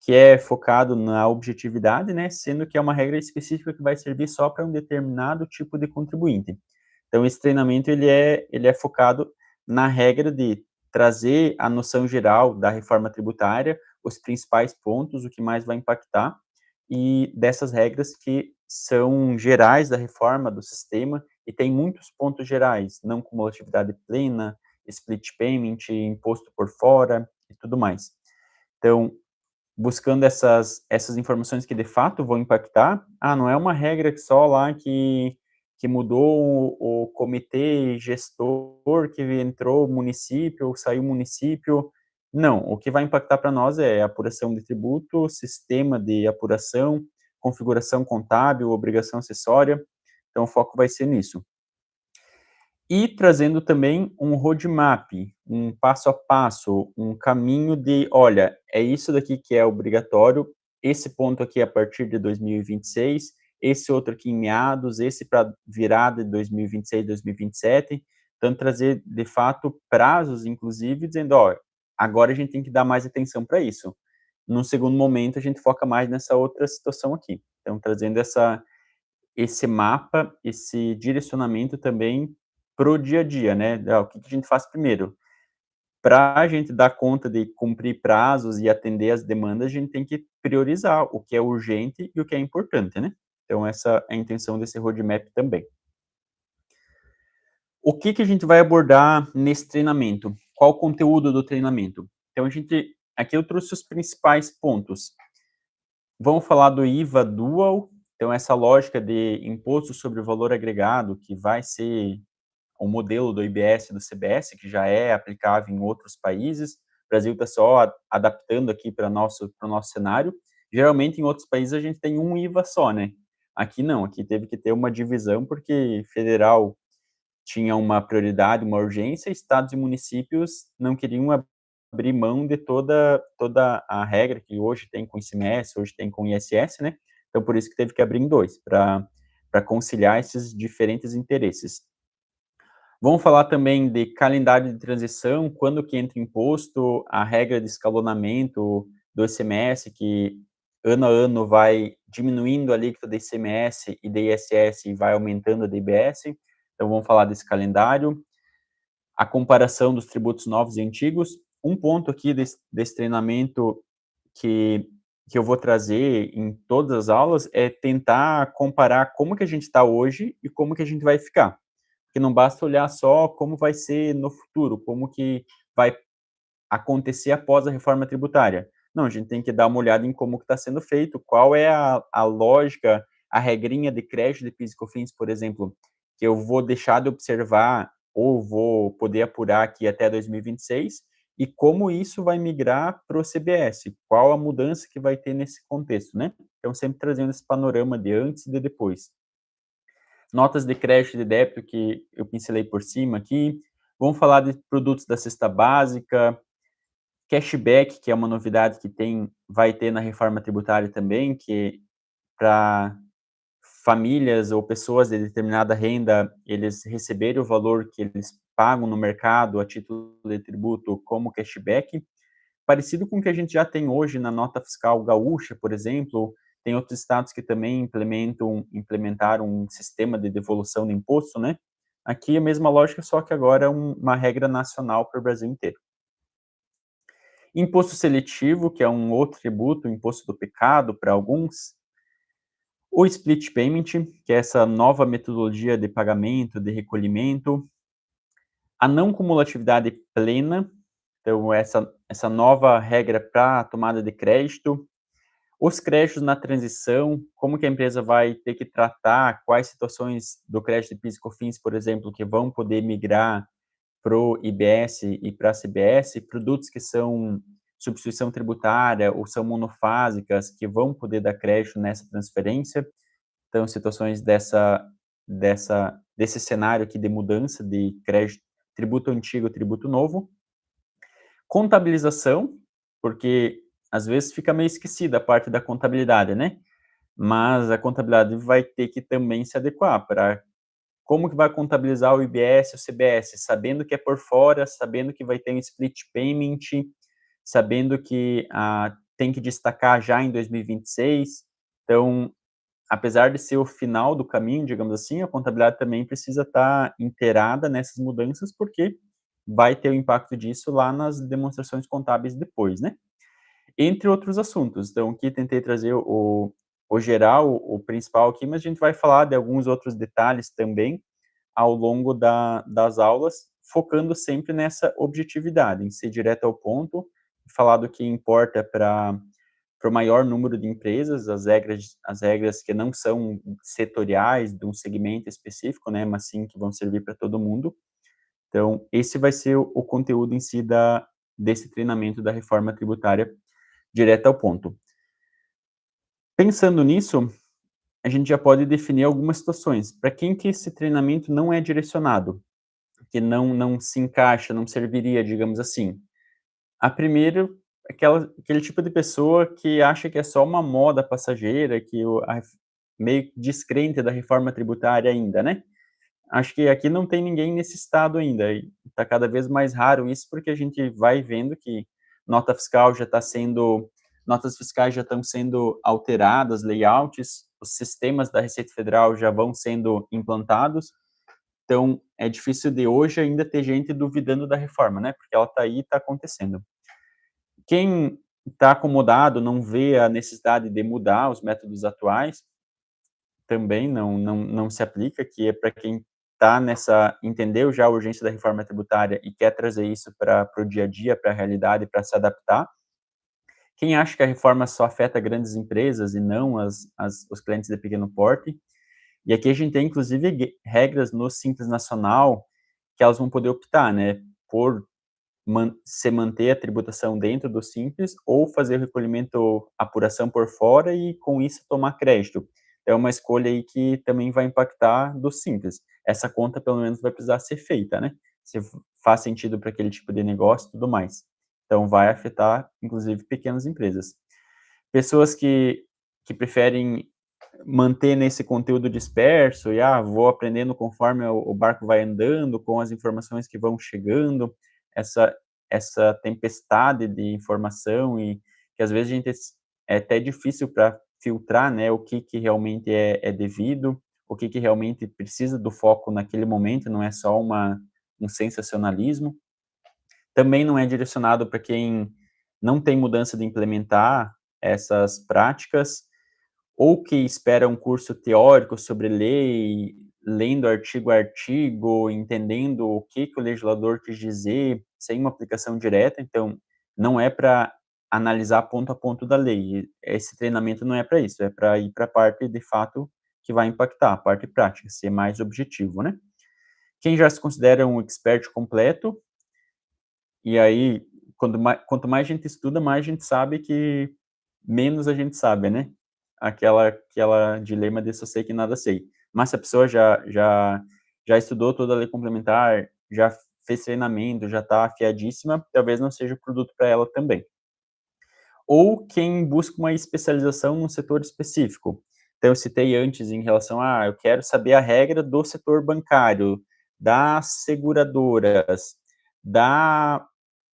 que é focado na objetividade, né, sendo que é uma regra específica que vai servir só para um determinado tipo de contribuinte. Então esse treinamento ele é focado na regra de trazer a noção geral da reforma tributária, os principais pontos, o que mais vai impactar, e dessas regras que são gerais da reforma, do sistema, e tem muitos pontos gerais, não cumulatividade plena, split payment, imposto por fora e tudo mais. Então, buscando essas informações que de fato vão impactar. Ah, não é uma regra que só lá que mudou o comitê gestor, que entrou município, saiu município. Não, o que vai impactar para nós é apuração de tributo, sistema de apuração, configuração contábil, obrigação acessória, então o foco vai ser nisso. E trazendo também um roadmap, um passo a passo, um caminho de: "Olha, é isso daqui que é obrigatório, esse ponto aqui é a partir de 2026, esse outro aqui em meados, esse para virada de 2026, 2027". Então trazer, de fato, prazos, inclusive, dizendo: "Ó, agora a gente tem que dar mais atenção para isso. Num segundo momento, a gente foca mais nessa outra situação aqui". Então trazendo esse mapa, esse direcionamento também para o dia a dia, né, o que que a gente faz primeiro? Para a gente dar conta de cumprir prazos e atender as demandas, a gente tem que priorizar o que é urgente e o que é importante, né. Então essa é a intenção desse roadmap também. O que que a gente vai abordar nesse treinamento? Qual o conteúdo do treinamento? Então aqui eu trouxe os principais pontos. Vamos falar do IVA Dual, então essa lógica de imposto sobre o valor agregado, que vai ser o modelo do IBS e do CBS, que já é aplicável em outros países. O Brasil está só adaptando aqui para o nosso cenário. Geralmente, em outros países, a gente tem um IVA só, né? Aqui não, aqui teve que ter uma divisão, porque federal tinha uma prioridade, uma urgência, estados e municípios não queriam abrir mão de toda a regra que hoje tem com o ICMS, hoje tem com o ISS, né? Então, por isso que teve que abrir em dois, para conciliar esses diferentes interesses. Vamos falar também de calendário de transição, quando que entra imposto, a regra de escalonamento do ICMS, que ano a ano vai diminuindo a alíquota do ICMS e do ISS e vai aumentando a do IBS. Então vamos falar desse calendário. A comparação dos tributos novos e antigos. Um ponto aqui desse treinamento que, que eu vou trazer em todas as aulas é tentar comparar como que a gente está hoje e como que a gente vai ficar. Porque não basta olhar só como vai ser no futuro, como que vai acontecer após a reforma tributária. Não, a gente tem que dar uma olhada em como que está sendo feito, qual é a lógica, a regrinha de crédito de PIS e COFINS, por exemplo, que eu vou deixar de observar ou vou poder apurar aqui até 2026, e como isso vai migrar para o CBS, qual a mudança que vai ter nesse contexto, né? Então, sempre trazendo esse panorama de antes e de depois. Notas de crédito e de débito que eu pincelei por cima aqui. Vamos falar de produtos da cesta básica, cashback, que é uma novidade que vai ter na reforma tributária também, que para famílias ou pessoas de determinada renda, eles receberem o valor que eles pagam no mercado a título de tributo como cashback, parecido com o que a gente já tem hoje na nota fiscal gaúcha, por exemplo. Tem outros estados que também implementaram um sistema de devolução do imposto, né. Aqui a mesma lógica, só que agora é uma regra nacional para o Brasil inteiro. Imposto seletivo, que é um outro tributo, o imposto do pecado para alguns. O split payment, que é essa nova metodologia de pagamento, de recolhimento. A não cumulatividade plena, então essa nova regra para tomada de crédito. Os créditos na transição, como que a empresa vai ter que tratar, quais situações do crédito de PIS e COFINS, por exemplo, que vão poder migrar para o IBS e para a CBS, produtos que são substituição tributária ou são monofásicas, que vão poder dar crédito nessa transferência. Então, situações desse cenário aqui de mudança de crédito, tributo antigo, tributo novo. Contabilização, porque às vezes fica meio esquecida a parte da contabilidade, né? Mas a contabilidade vai ter que também se adequar para como que vai contabilizar o IBS e o CBS, sabendo que é por fora, sabendo que vai ter um split payment, sabendo que tem que destacar já em 2026. Então, apesar de ser o final do caminho, digamos assim, a contabilidade também precisa estar inteirada nessas mudanças, porque vai ter o impacto disso lá nas demonstrações contábeis depois, né? Entre outros assuntos. Então, aqui tentei trazer o geral, o principal aqui, mas a gente vai falar de alguns outros detalhes também ao longo das aulas, focando sempre nessa objetividade, em ser direto ao ponto, falar do que importa para o maior número de empresas, as regras que não são setoriais de um segmento específico, né, mas sim que vão servir para todo mundo. Então, esse vai ser o conteúdo em si desse treinamento da reforma tributária, direto ao ponto. Pensando nisso, a gente já pode definir algumas situações. Para quem que esse treinamento não é direcionado? que não se encaixa, não serviria, digamos assim. A primeiro, aquele tipo de pessoa que acha que é só uma moda passageira, que meio descrente da reforma tributária ainda, né. Acho que aqui não tem ninguém nesse estado ainda, e está cada vez mais raro isso, porque a gente vai vendo que nota fiscal já está sendo notas fiscais já estão sendo alteradas, layouts, os sistemas da Receita Federal já vão sendo implantados, então é difícil de hoje ainda ter gente duvidando da reforma, né, porque ela está aí e está acontecendo. Quem está acomodado, não vê a necessidade de mudar os métodos atuais, também não se aplica, que é para quem está entendeu já a urgência da reforma tributária e quer trazer isso para o dia a dia, para a realidade, para se adaptar. Quem acha que a reforma só afeta grandes empresas e não os clientes de pequeno porte, e aqui a gente tem inclusive regras no Simples Nacional, que elas vão poder optar, né, por se manter a tributação dentro do Simples ou fazer o recolhimento, apuração por fora e com isso tomar crédito. É uma escolha aí que também vai impactar do Simples. Essa conta pelo menos vai precisar ser feita, né, se faz sentido para aquele tipo de negócio e tudo mais. Então vai afetar inclusive pequenas empresas. Pessoas que preferem manter nesse conteúdo disperso e, vou aprendendo conforme o barco vai andando, com as informações que vão chegando, essa essa tempestade de informação e que às vezes a gente é até difícil para filtrar, né, o que realmente é devido, o que realmente precisa do foco naquele momento, não é só um sensacionalismo. Também não é direcionado para quem não tem mudança de implementar essas práticas, ou que espera um curso teórico sobre lei, lendo artigo a artigo, entendendo o que o legislador quis dizer, sem uma aplicação direta, então não é para analisar ponto a ponto da lei. Esse treinamento não é para isso, é para ir para a parte de fato que vai impactar, a parte prática, ser mais objetivo, né. Quem já se considera um expert completo, e aí quanto mais a gente estuda, mais a gente sabe que menos a gente sabe, né. Aquela dilema de só sei que nada sei. Mas se a pessoa já estudou toda a lei complementar, já fez treinamento, já está afiadíssima, talvez não seja o produto para ela também. Ou quem busca uma especialização num setor específico. Então eu citei antes em relação a: eu quero saber a regra do setor bancário, das seguradoras, da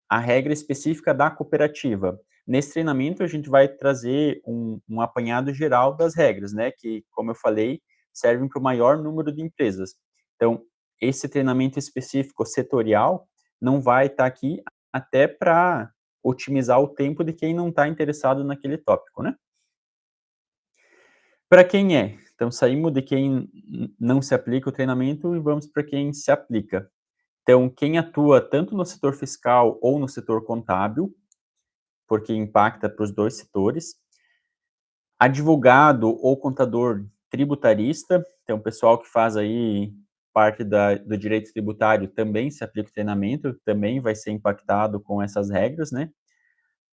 a regra específica da cooperativa. Nesse treinamento, a gente vai trazer um apanhado geral das regras, né, que, como eu falei, servem para o maior número de empresas. Então, esse treinamento específico setorial não vai estar aqui até para otimizar o tempo de quem não está interessado naquele tópico, né. Para quem é? Então saímos de quem não se aplica o treinamento e vamos para quem se aplica. Então, quem atua tanto no setor fiscal ou no setor contábil, porque impacta para os 2 setores. Advogado ou contador tributarista, então o pessoal que faz aí parte do direito tributário também se aplica o treinamento, também vai ser impactado com essas regras, né.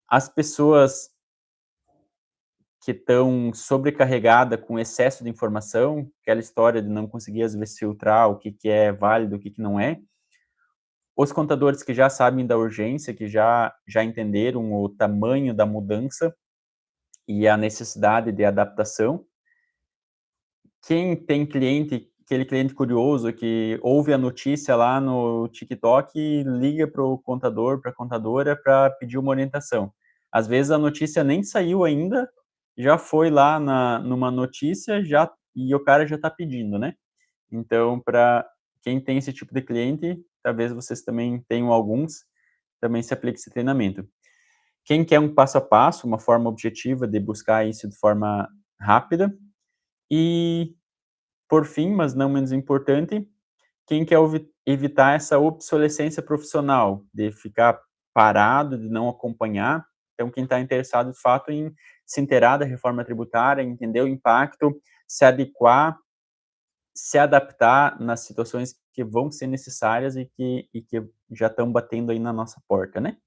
As pessoas que estão sobrecarregada com excesso de informação, aquela história de não conseguir às vezes filtrar o que é válido, o que não é. Os contadores que já sabem da urgência, que já entenderam o tamanho da mudança e a necessidade de adaptação. Quem tem cliente, aquele cliente curioso que ouve a notícia lá no TikTok e liga para o contador, para a contadora, para pedir uma orientação. Às vezes a notícia nem saiu ainda, já foi lá numa notícia, já e o cara já está pedindo, né. Então, para quem tem esse tipo de cliente, talvez vocês também tenham alguns, também se aplique esse treinamento. Quem quer um passo a passo, uma forma objetiva de buscar isso de forma rápida, e por fim, mas não menos importante, quem quer evitar essa obsolescência profissional, de ficar parado, de não acompanhar. Então, quem está interessado, de fato, em se inteirar da reforma tributária, entender o impacto, se adequar, se adaptar nas situações que vão ser necessárias e que já estão batendo aí na nossa porta, né.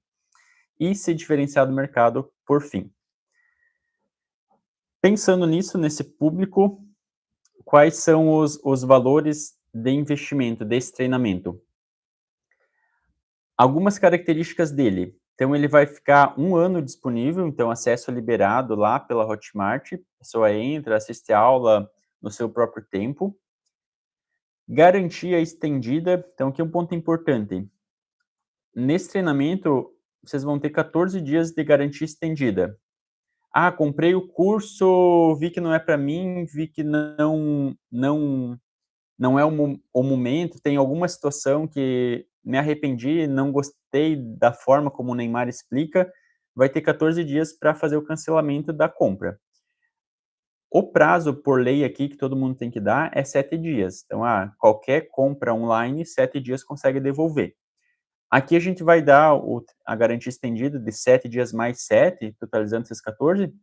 E se diferenciar do mercado, por fim. Pensando nisso, nesse público, quais são os valores de investimento desse treinamento? Algumas características dele. Então ele vai ficar 1 ano disponível, então acesso liberado lá pela Hotmart, a pessoa entra, assiste a aula no seu próprio tempo. Garantia estendida, então aqui é um ponto importante. Nesse treinamento, vocês vão ter 14 dias de garantia estendida. Ah, comprei o curso, vi que não é para mim, vi que não é o momento, tem alguma situação que me arrependi, não gostei da forma como o Neymar explica, vai ter 14 dias para fazer o cancelamento da compra. O prazo por lei aqui que todo mundo tem que dar é 7 dias. Então, qualquer compra online, 7 dias consegue devolver. Aqui a gente vai dar a garantia estendida de 7 dias mais 7, totalizando esses 14,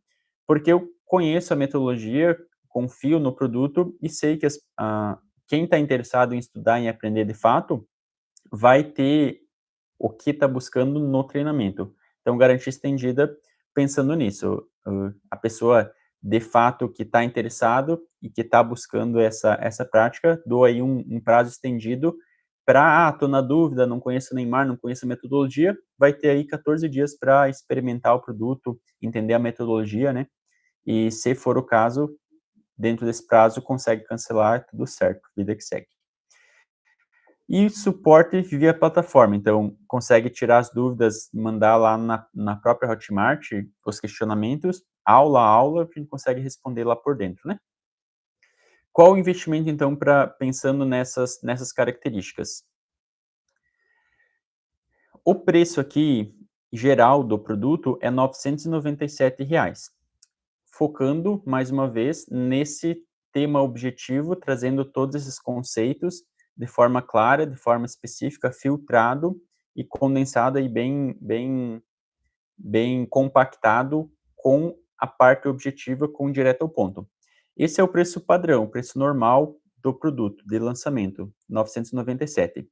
porque eu conheço a metodologia, confio no produto e sei que quem está interessado em estudar e aprender de fato, vai ter o que está buscando no treinamento. Então, garantia estendida pensando nisso. A pessoa, de fato, que está interessado e que está buscando essa prática, dou aí um prazo estendido para, estou na dúvida, não conheço o Neymar, não conheço a metodologia, vai ter aí 14 dias para experimentar o produto, entender a metodologia, né? E se for o caso, dentro desse prazo, consegue cancelar, tudo certo, vida que segue. E suporte via plataforma, então consegue tirar as dúvidas, mandar lá na própria Hotmart os questionamentos, aula a aula, a gente consegue responder lá por dentro, né. Qual o investimento então para pensando nessas características? O preço aqui, geral do produto é R$ 997, focando, mais uma vez, nesse tema objetivo, trazendo todos esses conceitos de forma clara, de forma específica, filtrado e condensado e bem compactado com a parte objetiva, com direto ao ponto. Esse é o preço padrão, o preço normal do produto de lançamento, R$ 997.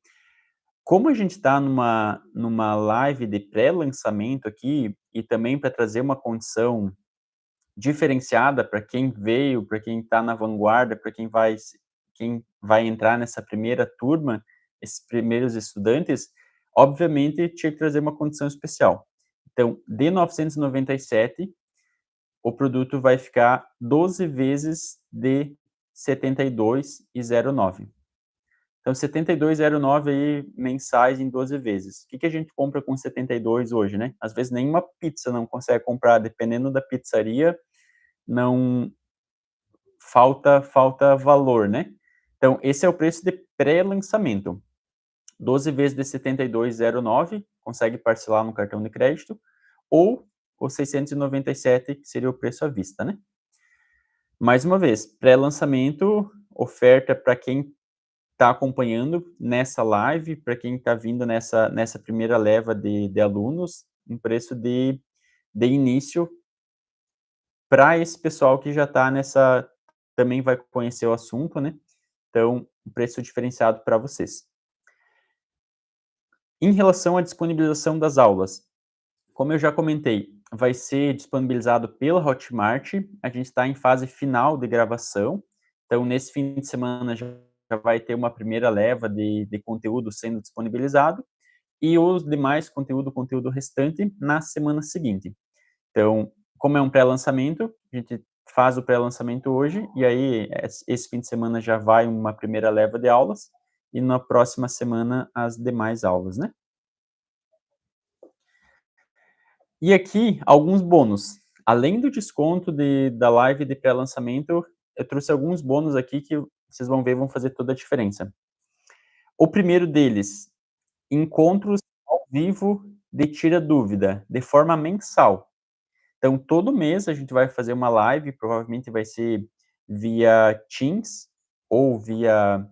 Como a gente está numa live de pré-lançamento aqui, e também para trazer uma condição diferenciada para quem veio, para quem está na vanguarda, para quem vai entrar nessa primeira turma, esses primeiros estudantes, obviamente tinha que trazer uma condição especial. Então, de 997, o produto vai ficar 12 vezes de 72,09. Então, 72,09 aí mensais em 12 vezes. O que a gente compra com 72 hoje, né? Às vezes nem uma pizza não consegue comprar, dependendo da pizzaria, não falta valor, né. Então esse é o preço de pré-lançamento, 12 vezes de 72,09, consegue parcelar no cartão de crédito, ou os 697, que seria o preço à vista, né. Mais uma vez, pré-lançamento, oferta para quem está acompanhando nessa live, para quem está vindo nessa primeira leva de alunos, um preço de início para esse pessoal que já está também vai conhecer o assunto, né, então um preço diferenciado para vocês. Em relação à disponibilização das aulas, como eu já comentei, vai ser disponibilizado pela Hotmart, a gente está em fase final de gravação, então nesse fim de semana já vai ter uma primeira leva de conteúdo sendo disponibilizado, e os demais conteúdo restante na semana seguinte. Então, como é um pré-lançamento, a gente faz o pré-lançamento hoje, e aí esse fim de semana já vai uma primeira leva de aulas, e na próxima semana as demais aulas, né. E aqui alguns bônus. Além do desconto da live de pré-lançamento, eu trouxe alguns bônus aqui que vocês vão ver, vão fazer toda a diferença. O primeiro deles, encontros ao vivo de tira dúvida, de forma mensal. Então, todo mês a gente vai fazer uma live, provavelmente vai ser via Teams ou via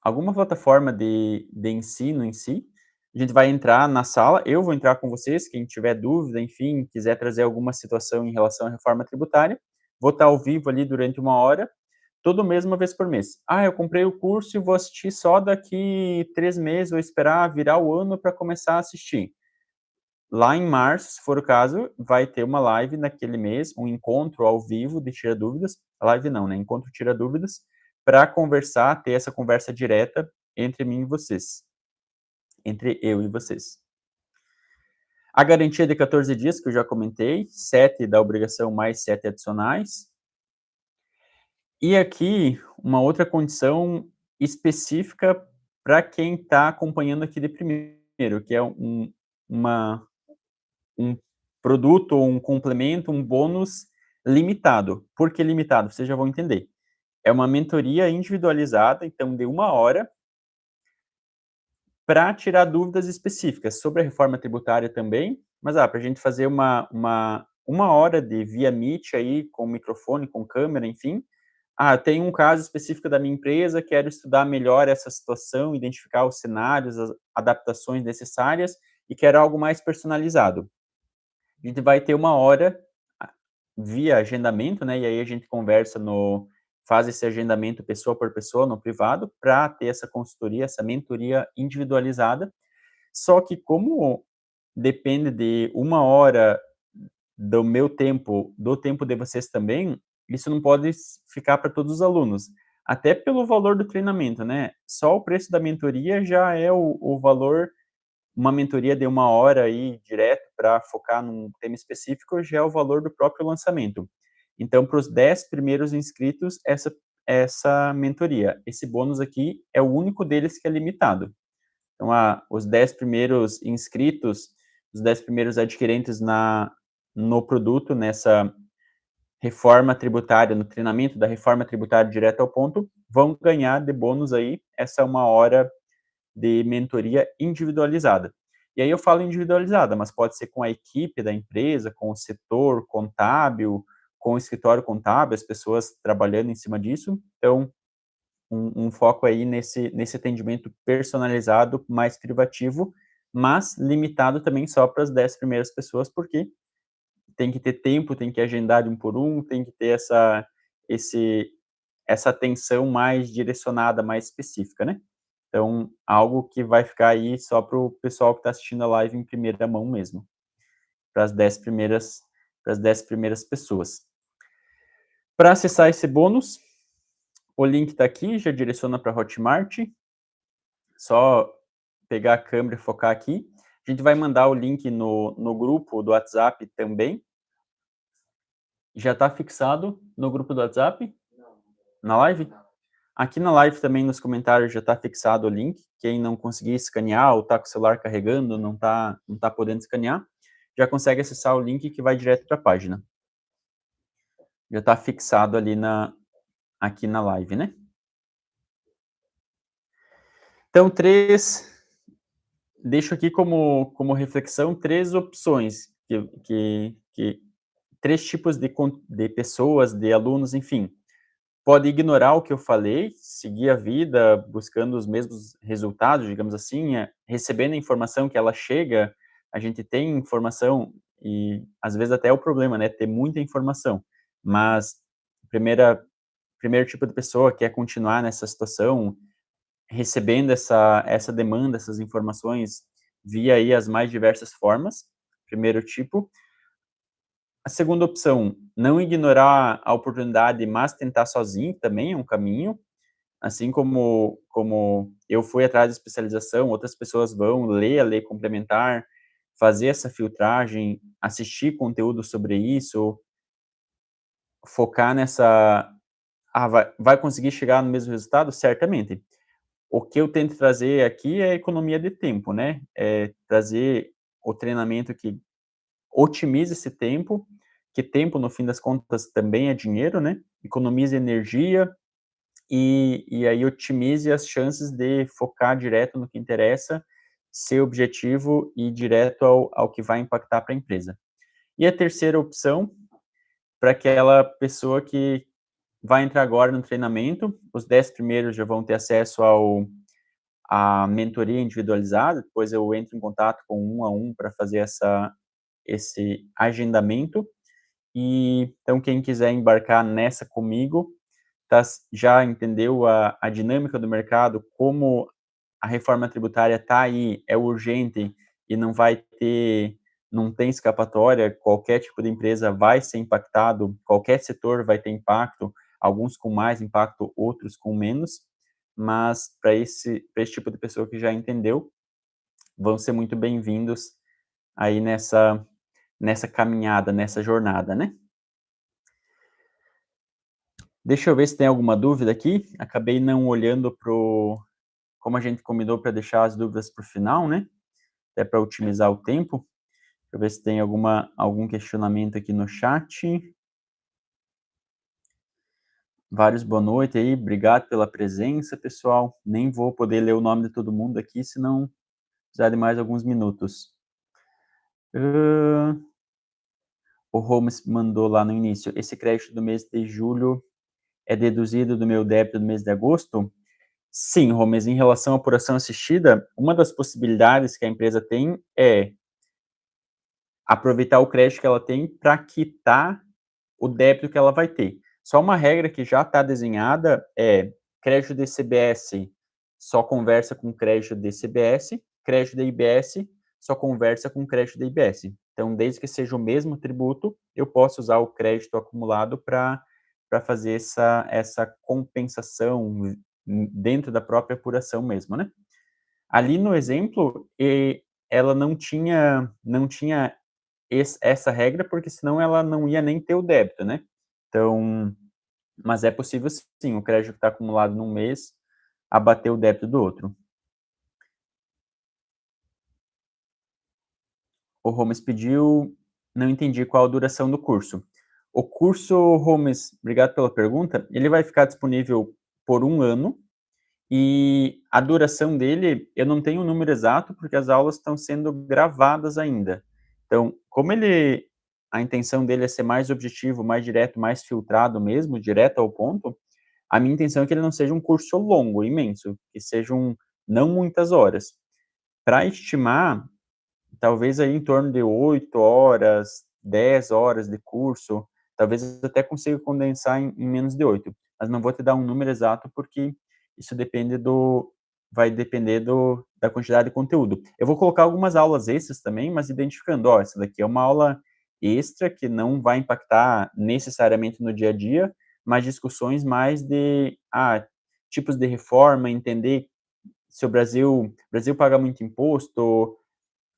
alguma plataforma de ensino em si. A gente vai entrar na sala, eu vou entrar com vocês, quem tiver dúvida, enfim, quiser trazer alguma situação em relação à reforma tributária, vou estar ao vivo ali durante 1 hora, todo mês, uma vez por mês. Eu comprei o curso e vou assistir só daqui 3 meses, vou esperar virar o ano para começar a assistir. Lá em março, se for o caso, vai ter uma live naquele mês, um encontro ao vivo de tira dúvidas, live não, né, encontro tira dúvidas, para conversar, ter essa conversa direta entre mim e vocês. entre eu e vocês. A garantia de 14 dias, que eu já comentei, 7 da obrigação mais 7 adicionais. E aqui, uma outra condição específica para quem está acompanhando aqui de primeiro, que é uma um produto ou um complemento, um bônus limitado. Por que limitado? Vocês já vão entender. É uma mentoria individualizada, então de 1 hora, para tirar dúvidas específicas sobre a reforma tributária também, mas para a gente fazer uma hora de via Meet aí, com microfone, com câmera, enfim. Eu tenho um caso específico da minha empresa, quero estudar melhor essa situação, identificar os cenários, as adaptações necessárias e quero algo mais personalizado. A gente vai ter 1 hora via agendamento, né, e aí a gente conversa faz esse agendamento pessoa por pessoa no privado, para ter essa consultoria, essa mentoria individualizada. Só que como depende de 1 hora do meu tempo, do tempo de vocês também, isso não pode ficar para todos os alunos. Até pelo valor do treinamento, né? Só o preço da mentoria já é o valor. Uma mentoria de 1 hora aí, direto, para focar num tema específico, já é o valor do próprio lançamento. Então, para os 10 primeiros inscritos, essa mentoria. Esse bônus aqui é o único deles que é limitado. Então, os 10 primeiros inscritos, os 10 primeiros adquirentes no produto, nessa reforma tributária, no treinamento da reforma tributária direto ao ponto, vão ganhar de bônus aí essa 1 hora de mentoria individualizada. E aí eu falo individualizada, mas pode ser com a equipe da empresa, com o setor contábil, com o escritório contábil, as pessoas trabalhando em cima disso. Então, um foco aí nesse atendimento personalizado, mais privativo, mas limitado também só para as 10 primeiras pessoas, porque tem que ter tempo, tem que agendar de um por um, tem que ter esse, essa atenção mais direcionada, mais específica, né? Então, algo que vai ficar aí só para o pessoal que está assistindo a live em primeira mão mesmo, para as 10 primeiras pessoas. Para acessar esse bônus, o link está aqui, já direciona para a Hotmart. Só pegar a câmera e focar aqui. A gente vai mandar o link no grupo do WhatsApp também. Já está fixado no grupo do WhatsApp? Na live? Aqui na live também nos comentários já está fixado o link. Quem não conseguir escanear ou está com o celular carregando, não tá podendo escanear, já consegue acessar o link que vai direto para a página. Já está fixado ali aqui na live, né? Então, deixo aqui como reflexão 3 opções, três tipos de pessoas, de alunos, enfim. Pode ignorar o que eu falei, seguir a vida buscando os mesmos resultados, digamos assim, recebendo a informação que ela chega, a gente tem informação e às vezes até é o problema, né, ter muita informação. Mas primeiro tipo de pessoa quer continuar nessa situação, recebendo essa demanda, essas informações via aí as mais diversas formas, primeiro tipo. A segunda opção, não ignorar a oportunidade, mas tentar sozinho, também é um caminho. Assim como eu fui atrás de especialização, outras pessoas vão ler a lei complementar, fazer essa filtragem, assistir conteúdo sobre isso, focar nessa. Vai conseguir chegar no mesmo resultado? Certamente. O que eu tento trazer aqui é economia de tempo, né? É trazer o treinamento que otimize esse tempo, que tempo, no fim das contas, também é dinheiro, né? Economize energia, e aí otimize as chances de focar direto no que interessa, ser objetivo e direto ao que vai impactar para a empresa. E a terceira opção, para aquela pessoa que vai entrar agora no treinamento, os 10 primeiros já vão ter acesso à mentoria individualizada, depois eu entro em contato com um a um para fazer esse agendamento. E então quem quiser embarcar nessa comigo, já entendeu a dinâmica do mercado, como a reforma tributária está aí, é urgente e não tem escapatória, qualquer tipo de empresa vai ser impactado, qualquer setor vai ter impacto, alguns com mais impacto, outros com menos, mas para esse tipo de pessoa que já entendeu, vão ser muito bem-vindos aí nessa caminhada, nessa jornada, né. Deixa eu ver se tem alguma dúvida aqui, acabei não olhando como a gente combinou para deixar as dúvidas para o final, né, até para otimizar o tempo. Deixa eu ver se tem algum questionamento aqui no chat. Vários boa noite aí, obrigado pela presença, pessoal. Nem vou poder ler o nome de todo mundo aqui, senão precisar de mais alguns minutos. Hã, o Holmes mandou lá no início: "Esse crédito do mês de julho é deduzido do meu débito do mês de agosto?" Sim, Holmes, em relação à apuração assistida, uma das possibilidades que a empresa tem é aproveitar o crédito que ela tem para quitar o débito que ela vai ter. Só uma regra que já está desenhada é crédito de CBS só conversa com crédito de CBS, crédito de IBS só conversa com crédito de IBS. Então, desde que seja o mesmo tributo, eu posso usar o crédito acumulado para fazer essa compensação dentro da própria apuração mesmo, né. Ali no exemplo, ela não tinha essa regra, porque senão ela não ia nem ter o débito, né. Então, mas é possível sim, o crédito que está acumulado num mês, abater o débito do outro. O Holmes pediu, não entendi qual a duração do curso. O curso, Holmes, obrigado pela pergunta, ele vai ficar disponível por 1 ano, e a duração dele, eu não tenho o número exato, porque as aulas estão sendo gravadas ainda. Então, como a intenção dele é ser mais objetivo, mais direto, mais filtrado mesmo, direto ao ponto, a minha intenção é que ele não seja um curso longo, imenso, que sejam não muitas horas. Para estimar, talvez aí em torno de 8 horas, 10 horas de curso, talvez eu até consiga condensar em menos de 8, mas não vou te dar um número exato, porque isso vai depender da quantidade de conteúdo. Eu vou colocar algumas aulas extras também, mas identificando, ó, essa daqui é uma aula extra que não vai impactar necessariamente no dia a dia, mas discussões mais de, tipos de reforma, entender se o Brasil paga muito imposto,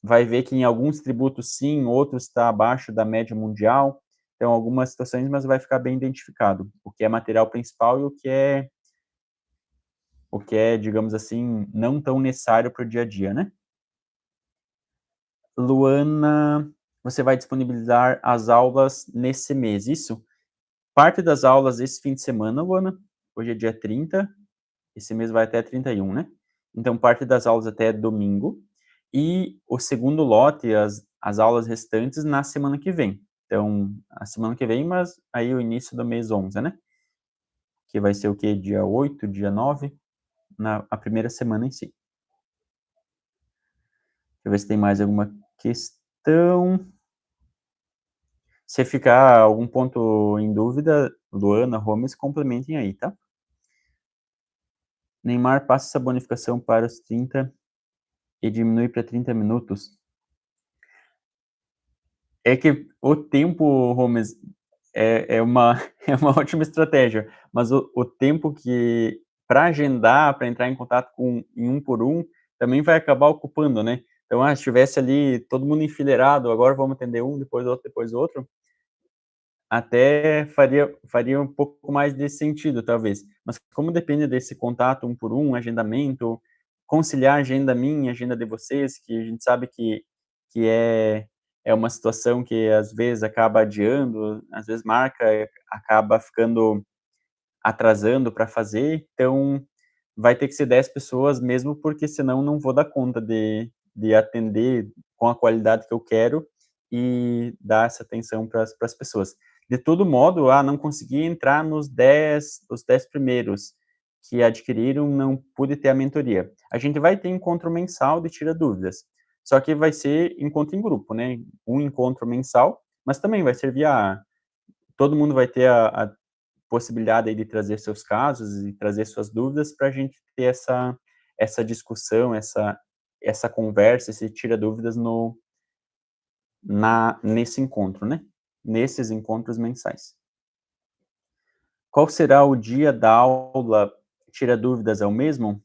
vai ver que em alguns tributos sim, outros está abaixo da média mundial, então algumas situações, mas vai ficar bem identificado, o que é material principal e o que é, digamos assim, não tão necessário para o dia a dia, né. Luana, você vai disponibilizar as aulas nesse mês, isso? Parte das aulas esse fim de semana, Luana, hoje é dia 30. Esse mês vai até 31, né. Então parte das aulas até domingo, e o segundo lote, as aulas restantes na semana que vem. Então, a semana que vem, mas aí o início do mês 11, né, que vai ser o quê? Dia 8, dia 9, a primeira semana em si. Deixa eu ver se tem mais alguma questão. Se ficar algum ponto em dúvida, Luana, Gomes, complementem aí, tá. Neymar passa essa bonificação para os 30 e diminui para 30 minutos. É que o tempo, Gomes, é uma é uma ótima estratégia, mas o tempo que para agendar, para entrar em contato em um por um, também vai acabar ocupando, né. Então, se tivesse ali todo mundo enfileirado, agora vamos atender um, depois outro, até faria um pouco mais de sentido, talvez. Mas como depende desse contato um por um, agendamento, conciliar a agenda minha, a agenda de vocês, que a gente sabe que é uma situação que às vezes acaba adiando, às vezes marca, acaba ficando atrasando para fazer, então vai ter que ser 10 pessoas mesmo, porque senão não vou dar conta de atender com a qualidade que eu quero e dar essa atenção para as pessoas. De todo modo, não consegui entrar os 10 primeiros que adquiriram, não pude ter a mentoria. A gente vai ter encontro mensal de tira dúvidas, só que vai ser encontro em grupo, né, um encontro mensal, mas também vai servir todo mundo vai ter a possibilidade aí de trazer seus casos e trazer suas dúvidas para a gente ter essa discussão, essa conversa, esse tira dúvidas nesse encontro, né, nesses encontros mensais. Qual será o dia da aula tira dúvidas, é o mesmo?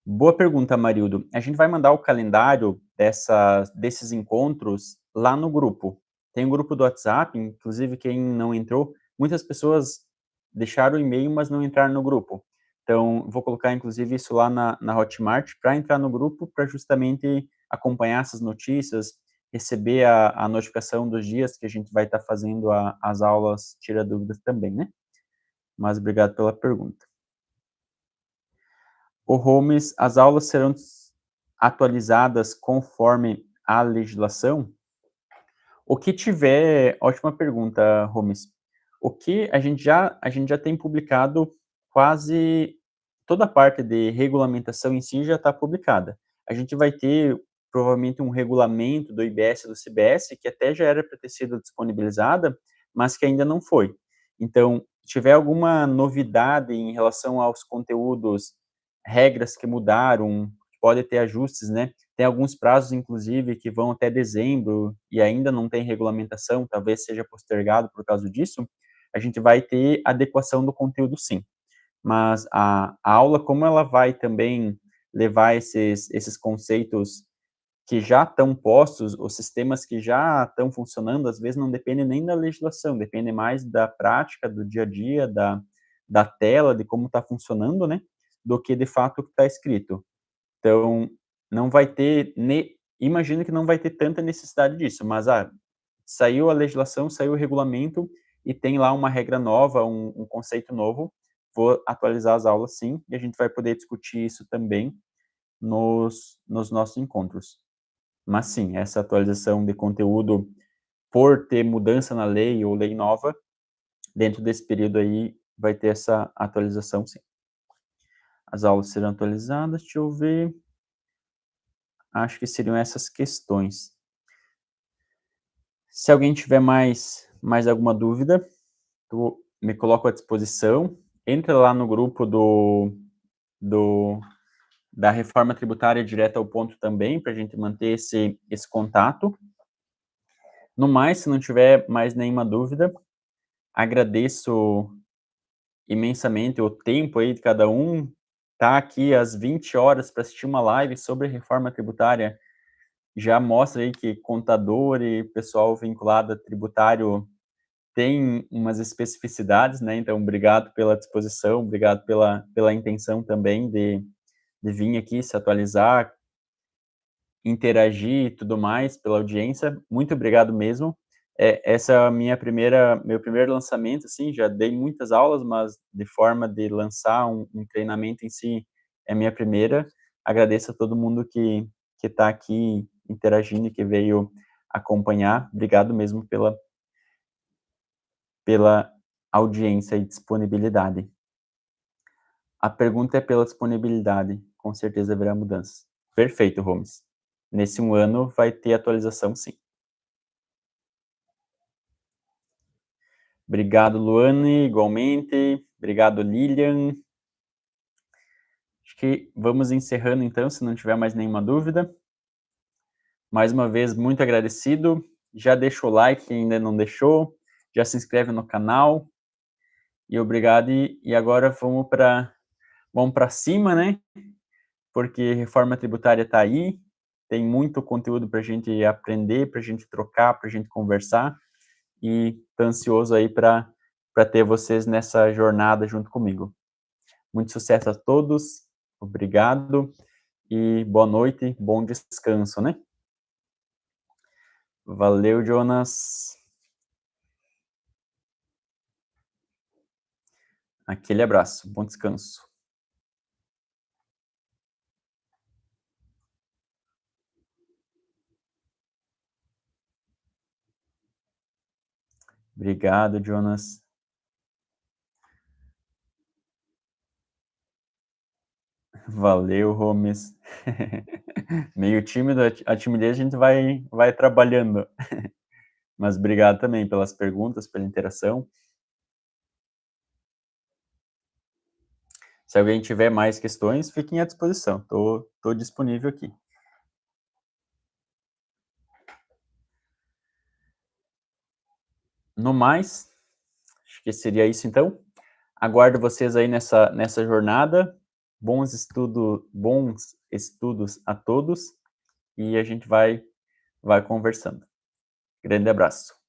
Boa pergunta, Marildo. A gente vai mandar o calendário desses encontros lá no grupo. Tem um grupo do WhatsApp, inclusive quem não entrou, muitas pessoas deixaram o e-mail, mas não entraram no grupo. Então, vou colocar inclusive isso lá na Hotmart para entrar no grupo, para justamente acompanhar essas notícias, receber a notificação dos dias que a gente vai estar fazendo as aulas, tira dúvidas também, né? Mas obrigado pela pergunta. O Holmes, as aulas serão atualizadas conforme a legislação? O que tiver, ótima pergunta, Holmes. O que a gente já tem publicado quase toda a parte de regulamentação em si já está publicada. A gente vai ter provavelmente um regulamento do IBS e do CBS que até já era para ter sido disponibilizada, mas que ainda não foi. Então, se tiver alguma novidade em relação aos conteúdos, regras que mudaram, pode ter ajustes, né? Tem alguns prazos, inclusive, que vão até dezembro e ainda não tem regulamentação, talvez seja postergado por causa disso. A gente vai ter adequação do conteúdo, sim. Mas a aula, como ela vai também levar esses conceitos que já estão postos, os sistemas que já estão funcionando, às vezes não depende nem da legislação, depende mais da prática, do dia a dia, da tela, de como está funcionando, né? Do que de fato o que está escrito. Então, não vai ter, imagino que não vai ter tanta necessidade disso, mas saiu a legislação, saiu o regulamento e tem lá uma regra nova, um conceito novo, vou atualizar as aulas sim, e a gente vai poder discutir isso também nos nossos encontros. Mas sim, essa atualização de conteúdo, por ter mudança na lei ou lei nova, dentro desse período aí, vai ter essa atualização sim. As aulas serão atualizadas, deixa eu ver. Acho que seriam essas questões. Se alguém tiver mais alguma dúvida, tu me coloco à disposição. Entra lá no grupo do da reforma tributária direto ao ponto também, para a gente manter esse contato. No mais, se não tiver mais nenhuma dúvida, agradeço imensamente o tempo aí de cada um. Tá aqui às 20 horas para assistir uma live sobre reforma tributária já mostra aí que contador e pessoal vinculado a tributário tem umas especificidades, né? Então, obrigado pela disposição, obrigado pela intenção também de vir aqui se atualizar, interagir e tudo mais, pela audiência. Muito obrigado mesmo. Essa é a meu primeiro lançamento, assim, já dei muitas aulas, mas de forma de lançar um treinamento em si é a minha primeira. Agradeço a todo mundo que está aqui interagindo e que veio acompanhar. Obrigado mesmo pela audiência e disponibilidade. A pergunta é pela disponibilidade, com certeza haverá mudanças. Perfeito, Holmes. Nesse um ano vai ter atualização, sim. Obrigado, Luane, igualmente. Obrigado, Lilian. Acho que vamos encerrando então, se não tiver mais nenhuma dúvida. Mais uma vez, muito agradecido. Já deixa o like quem ainda não deixou, já se inscreve no canal. E obrigado. E agora vamos para cima, né? Porque reforma tributária está aí, tem muito conteúdo para a gente aprender, para a gente trocar, para a gente conversar. E estou ansioso aí para ter vocês nessa jornada junto comigo. Muito sucesso a todos, obrigado e boa noite, bom descanso, né? Valeu, Jonas. Aquele abraço, bom descanso. Obrigado, Jonas. Valeu, Gomes. Meio tímido, a timidez a gente vai trabalhando. Mas obrigado também pelas perguntas, pela interação. Se alguém tiver mais questões, fiquem à disposição. Tô disponível aqui. No mais, acho que seria isso então. Aguardo vocês aí nessa jornada. bons estudos a todos e a gente vai conversando. Grande abraço.